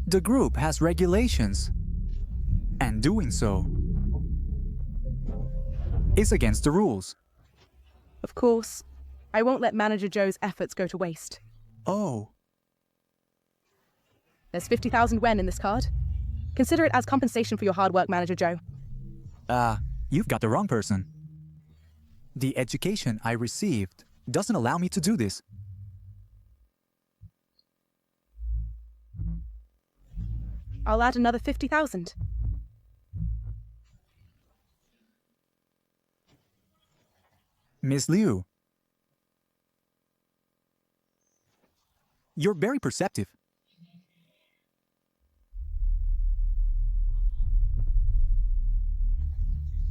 The group has regulations, and doing so is against the rules. Of course, I won't let Manager Zhou's efforts go to waste. Oh. There's 50,000 yen in this card. Consider it as compensation for your hard work, Manager Zhou. You've got the wrong person. The education I received doesn't allow me to do this. I'll add another 50,000. Miss Liu, you're very perceptive.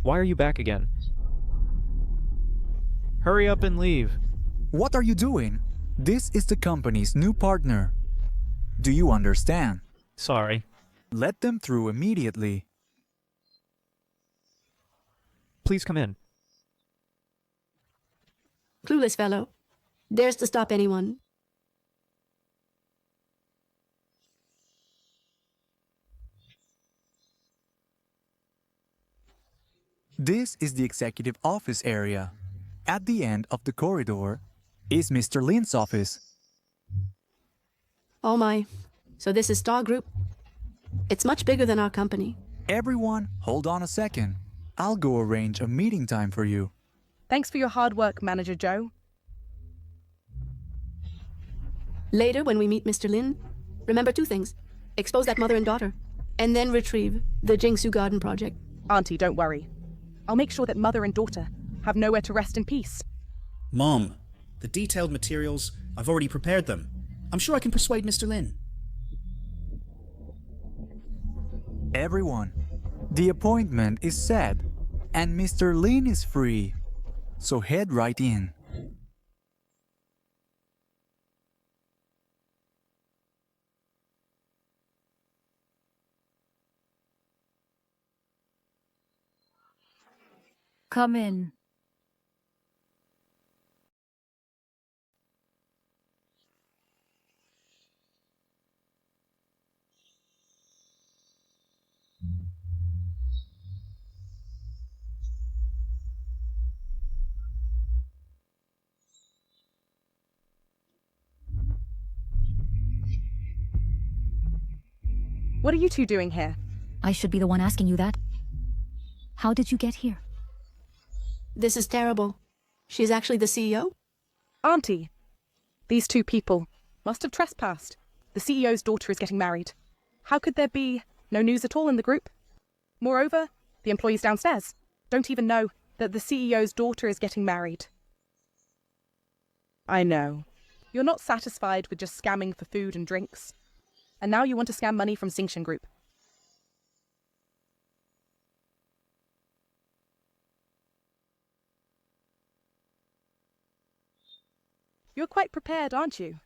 Why are you back again? Hurry up and leave. What are you doing? This is the company's new partner. Do you understand? Sorry. Let them through immediately. Please come in. Clueless fellow. Dares to stop anyone. This is the executive office area. At the end of the corridor is Mr. Lin's office. Oh my. So this is Star Group? It's much bigger than our company. Everyone, hold on a second. I'll go arrange a meeting time for you. Thanks for your hard work, Manager Zhou. Later, when we meet Mr. Lin, remember two things. Expose that mother and daughter, and then retrieve the Jingsu Garden project. Auntie, don't worry. I'll make sure that mother and daughter have nowhere to rest in peace. Mom, the detailed materials, I've already prepared them. I'm sure I can persuade Mr. Lin. Everyone, the appointment is set, and Mr. Lin is free. So head right in. Come in. What are you two doing here? I should be the one asking you that. How did you get here? This is terrible. She's actually the CEO? Auntie, these two people must have trespassed. The CEO's daughter is getting married. How could there be no news at all in the group? Moreover, the employees downstairs don't even know that the CEO's daughter is getting married. I know. You're not satisfied with just scamming for food and drinks. And now you want to scam money from Xingchen Group. You're quite prepared, aren't you?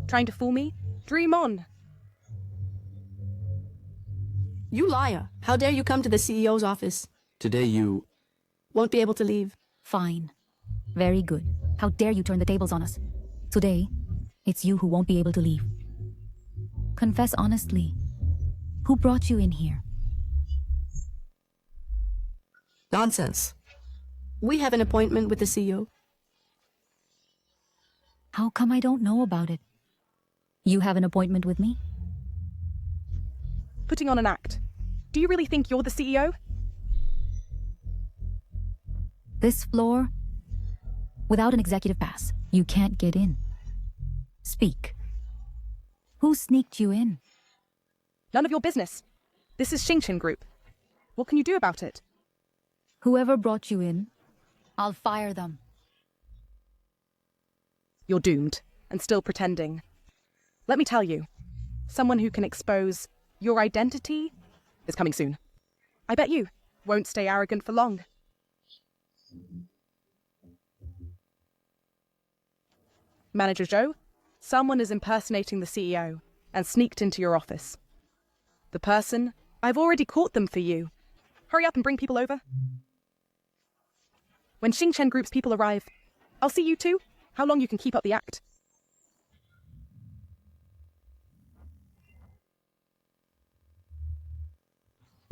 Trying to fool me? Dream on. You liar. How dare you come to the CEO's office? Today you... Won't be able to leave. Fine. Very good. How dare you turn the tables on us? Today, it's you who won't be able to leave. Confess honestly. Who brought you in here? Nonsense. We have an appointment with the CEO. How come I don't know about it? You have an appointment with me? Putting on an act. Do you really think you're the CEO? This floor, without an executive pass, you can't get in. Speak. Who Who sneaked you in? None of your business. This is Xingchen Group. What can you do about it? Whoever brought you in, I'll fire them. You're doomed, and still pretending. Let me tell you, someone who can expose your identity is coming soon. I bet you won't stay arrogant for long. Manager Zhou, someone is impersonating the CEO and sneaked into your office. The person, I've already caught them for you. Hurry up and bring people over. When Xingchen Group's people arrive, I'll see you too. How long you can keep up the act.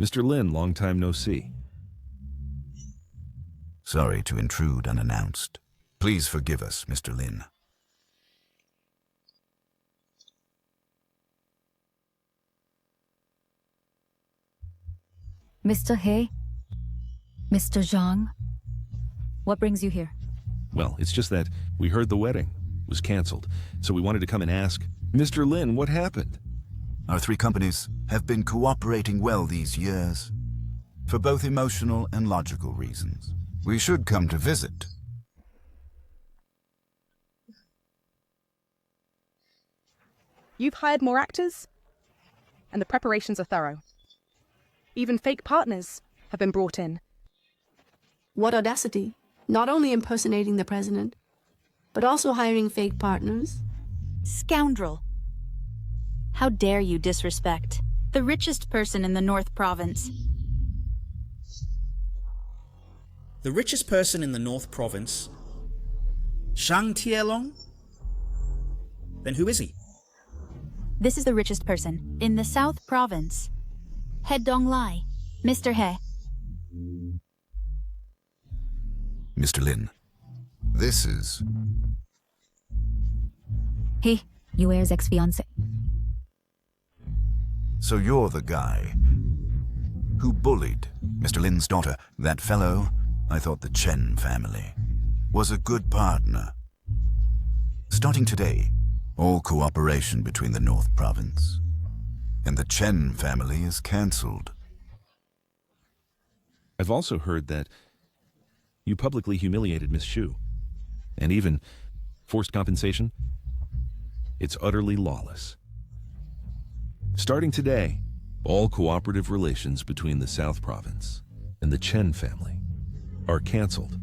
Mr. Lin, long time no see. Sorry to intrude unannounced. Please forgive us, Mr. Lin. Mr. He? Mr. Zhang? What brings you here? Well, it's just that we heard the wedding was canceled, so we wanted to come and ask, Mr. Lin, what happened? Our three companies have been cooperating well these years, for both emotional and logical reasons. We should come to visit. You've hired more actors, and the preparations are thorough. Even fake partners have been brought in. What audacity! Not only impersonating the president, but also hiring fake partners. Scoundrel! How dare you disrespect the richest person in the North Province? The richest person in the North Province? Shang Tielong? Then who is he? This is the richest person in the South Province. He Donglai, Mr. He. Mr. Lin, this is... He, Yuer's ex-fiancé. So you're the guy who bullied Mr. Lin's daughter. That fellow, I thought the Chen family, was a good partner. Starting today, all cooperation between the North Province and the Chen family is cancelled. I've also heard that you publicly humiliated Miss Xu, and even forced compensation. It's utterly lawless. Starting today, all cooperative relations between the South Province and the Chen family are cancelled.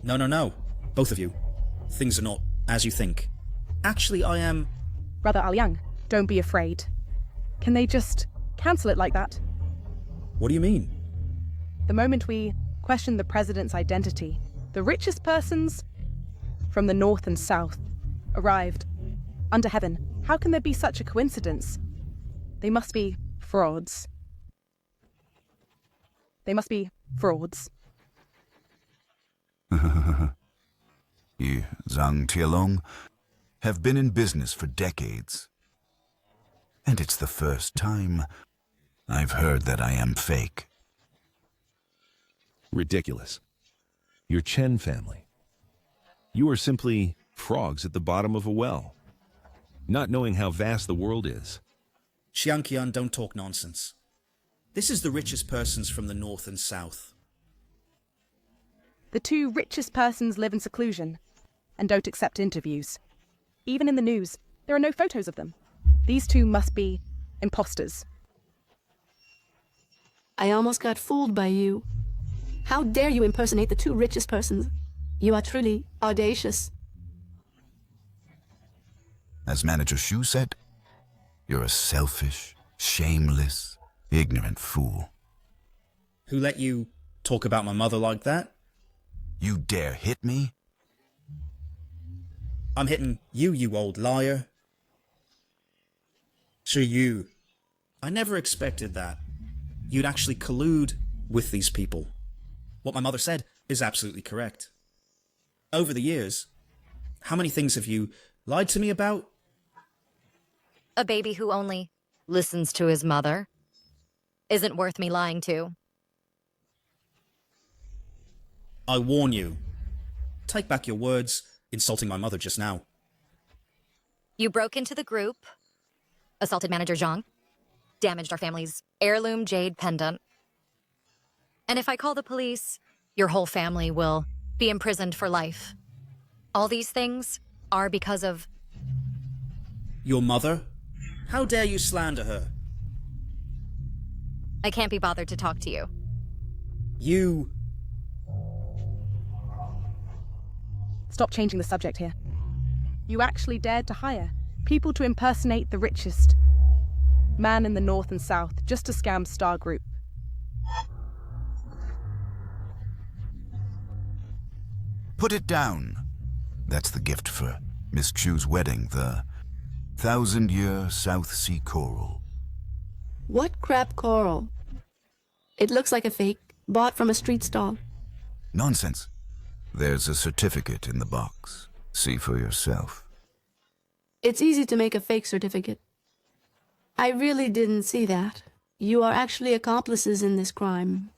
No. Both of you. Things are not as you think. Actually, I am... Brother Aliang, don't be afraid. Can they just cancel it like that? What do you mean? The moment we question the president's identity, the richest persons from the North and South arrived. Under heaven, how can there be such a coincidence? They must be frauds. They must be frauds. You, Zhang Tielong, have been in business for decades. And it's the first time I've heard that I am fake. Ridiculous. Your Chen family. You are simply frogs at the bottom of a well, not knowing how vast the world is. Xiangqian, don't talk nonsense. This is the richest persons from the North and South. The two richest persons live in seclusion and don't accept interviews. Even in the news, there are no photos of them. These two must be imposters. I almost got fooled by you. How dare you impersonate the two richest persons? You are truly audacious. As Manager Xu said, you're a selfish, shameless, ignorant fool. Who let you talk about my mother like that? You dare hit me? I'm hitting you, you old liar. So you. I never expected that. You'd actually collude with these people. What my mother said is absolutely correct. Over the years, how many things have you lied to me about? A baby who only listens to his mother isn't worth me lying to. I warn you. Take back your words insulting my mother just now. You broke into the group, assaulted manager Zhang, damaged our family's heirloom jade pendant. And if I call the police, your whole family will be imprisoned for life. All these things are because of... Your mother? How dare you slander her? I can't be bothered to talk to you. You... Stop changing the subject here. You actually dared to hire people to impersonate the richest man in the North and South just to scam Star Group. Put it down. That's the gift for Miss Chu's wedding, the 1,000-year South Sea coral. What crap coral? It looks like a fake, bought from a street stall. Nonsense. There's a certificate in the box. See for yourself. It's easy to make a fake certificate. I really didn't see that. You are actually accomplices in this crime.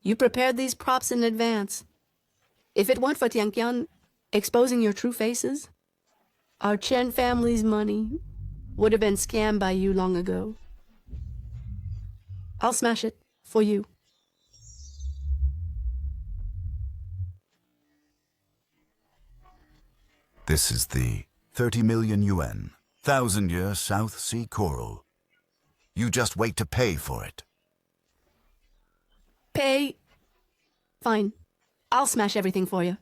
You prepared these props in advance. If it weren't for Tianqian exposing your true faces, our Chen family's money would have been scammed by you long ago. I'll smash it for you. This is the 30 million yuan, 1,000-year South Sea coral. You just wait to pay for it. Pay? Fine. I'll smash everything for you.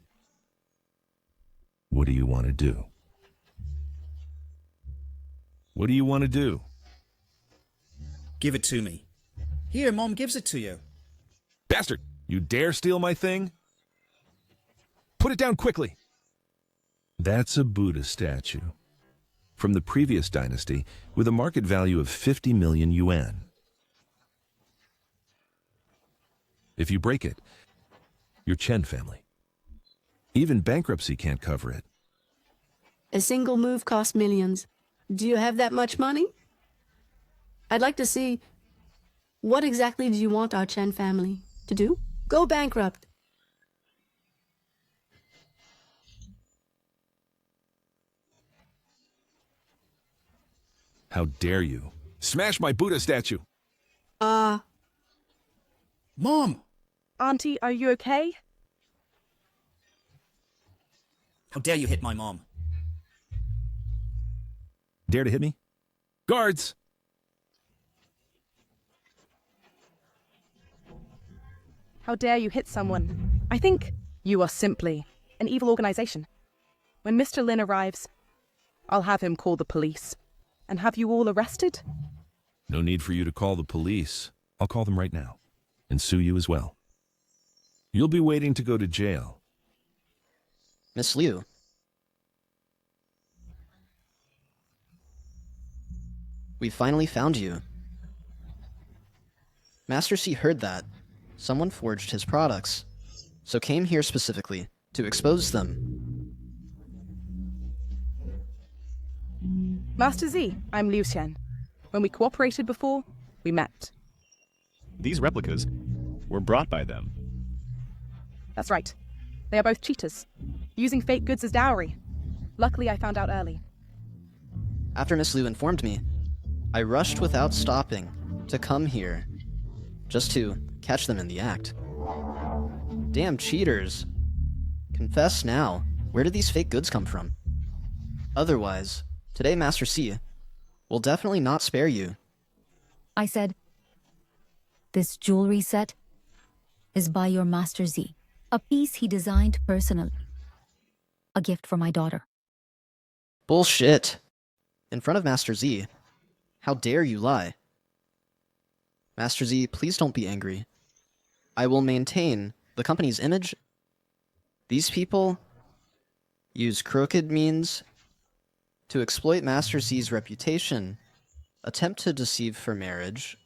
What do you want to do? What do you want to do? Give it to me. Here, Mom gives it to you. Bastard! You dare steal my thing? Put it down quickly! That's a Buddha statue from the previous dynasty with a market value of 50 million yuan. If you break it, your Chen family. Even bankruptcy can't cover it. A single move costs millions. Do you have that much money? I'd like to see, what exactly do you want our Chen family to do? Go bankrupt. How dare you? Smash my Buddha statue! Mom! Auntie, are you okay? How dare you hit my mom? Dare to hit me? Guards! How dare you hit someone? I think you are simply an evil organization. When Mr. Lin arrives, I'll have him call the police and have you all arrested. No need for you to call the police. I'll call them right now and sue you as well. You'll be waiting to go to jail. Miss Liu. We finally found you. Master C heard that someone forged his products, so came here specifically to expose them. Master Z, I'm Liu Xian. When we cooperated before, we met. These replicas were brought by them. That's right. They are both cheaters, using fake goods as dowry. Luckily, I found out early. After Miss Liu informed me, I rushed without stopping to come here, just to catch them in the act. Damn cheaters. Confess now, where did these fake goods come from? Otherwise, today Master C will definitely not spare you. I said, this jewelry set is by your Master Z, a piece he designed personally. A gift for my daughter. Bullshit. In front of Master Z, how dare you lie? Master Z, please don't be angry. I will maintain the company's image. These people use crooked means to exploit Master Z's reputation, attempt to deceive for marriage,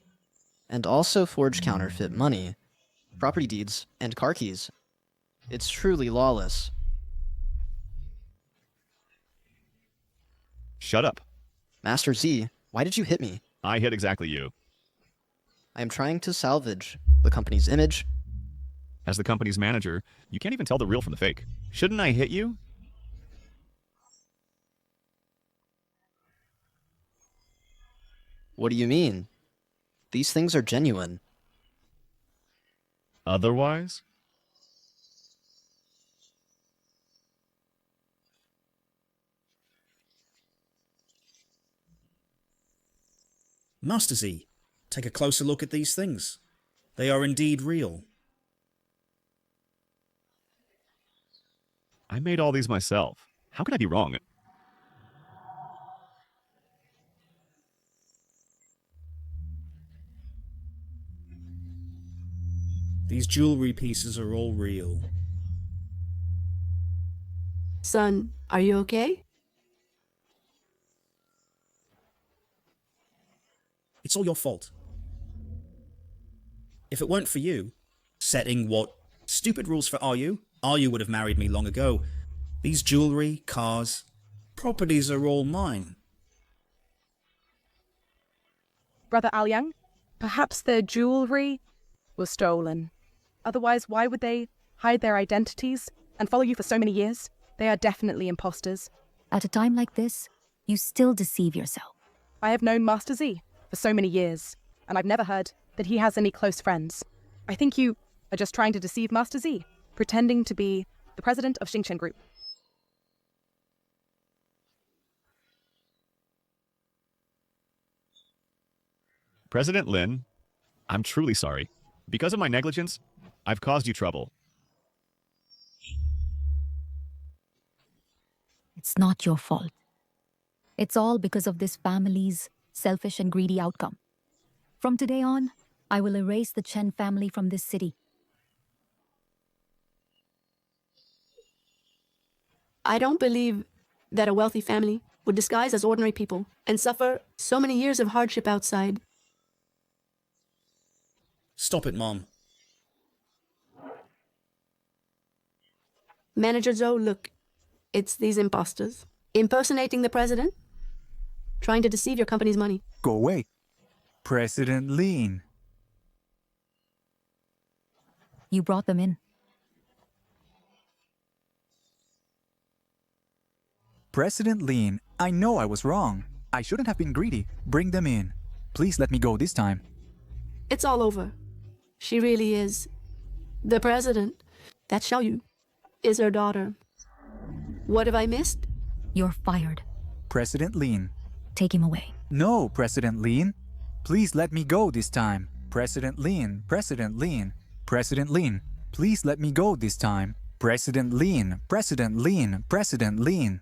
and also forge counterfeit money, property deeds, and car keys. It's truly lawless. Shut up. Master Z, why did you hit me? I hit exactly you. I am trying to salvage the company's image. As the company's manager, you can't even tell the real from the fake. Shouldn't I hit you? What do you mean? These things are genuine. Otherwise? Master Z, take a closer look at these things. They are indeed real. I made all these myself. How could I be wrong? These jewelry pieces are all real. Son, are you okay? It's all your fault. If it weren't for you, setting what stupid rules for Ryu would have married me long ago. These jewelry, cars, properties are all mine. Brother Alyang, perhaps their jewelry was stolen. Otherwise, why would they hide their identities and follow you for so many years? They are definitely imposters. At a time like this, you still deceive yourself. I have known Master Z for so many years, and I've never heard that he has any close friends. I think you are just trying to deceive Master Z, pretending to be the president of Xingchen Group. President Lin, I'm truly sorry. Because of my negligence, I've caused you trouble. It's not your fault. It's all because of this family's selfish and greedy outcome. From today on, I will erase the Chen family from this city. I don't believe that a wealthy family would disguise as ordinary people and suffer so many years of hardship outside. Stop it, Mom. Manager Zhou, look, it's these imposters impersonating the president, trying to deceive your company's money. Go away. President Lin. You brought them in. President Lin, I know I was wrong. I shouldn't have been greedy. Bring them in. Please let me go this time. It's all over. She really is the president. That Xiaoyu is her daughter. What have I missed? You're fired. President Lin. Take him away. No, President Lin. Please let me go this time. President Lin, President Lin, President Lin. Please let me go this time. President Lin, President Lin, President Lin.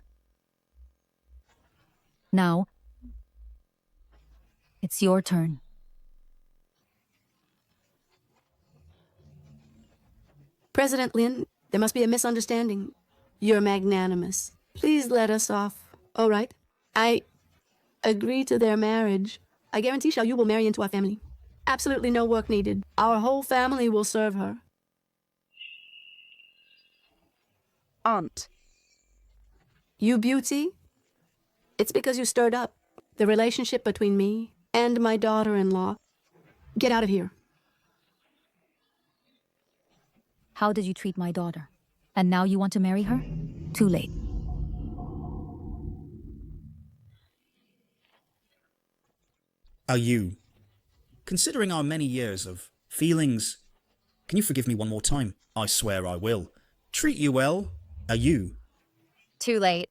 Now, it's your turn. President Lin, there must be a misunderstanding. You're magnanimous. Please let us off. All right? I agree to their marriage. I guarantee Xiaoyu will marry into our family. Absolutely no work needed. Our whole family will serve her. Aunt. You beauty? It's because you stirred up the relationship between me and my daughter-in-law. Get out of here. How did you treat my daughter? And now you want to marry her? Too late. Are you, considering our many years of feelings, can you forgive me one more time? I swear I will. Treat you well. Are you? Too late.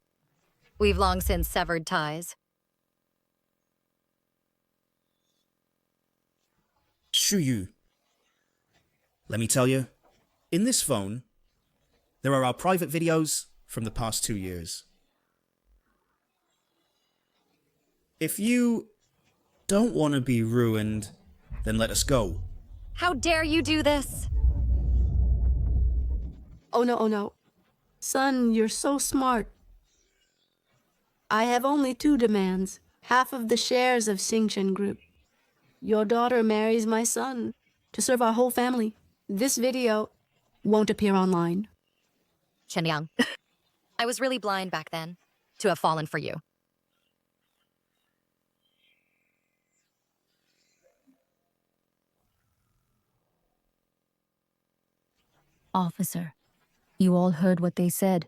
We've long since severed ties. Shuyu. Let me tell you, in this phone, there are our private videos from the past 2 years. If you don't want to be ruined, then let us go. How dare you do this? Oh no, oh no. Son, you're so smart. I have only 2 demands. Half of the shares of Xingchen Group. Your daughter marries my son to serve our whole family. This video won't appear online. Chen Yang, I was really blind back then to have fallen for you. Officer, you all heard what they said.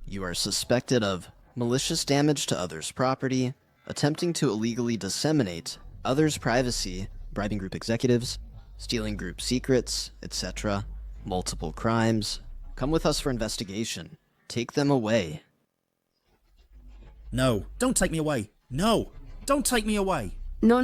You are suspected of malicious damage to others' property, attempting to illegally disseminate others' privacy, bribing group executives, stealing group secrets, etc. Multiple crimes. Come with us for investigation. Take them away. No, don't take me away. No, don't take me away. No,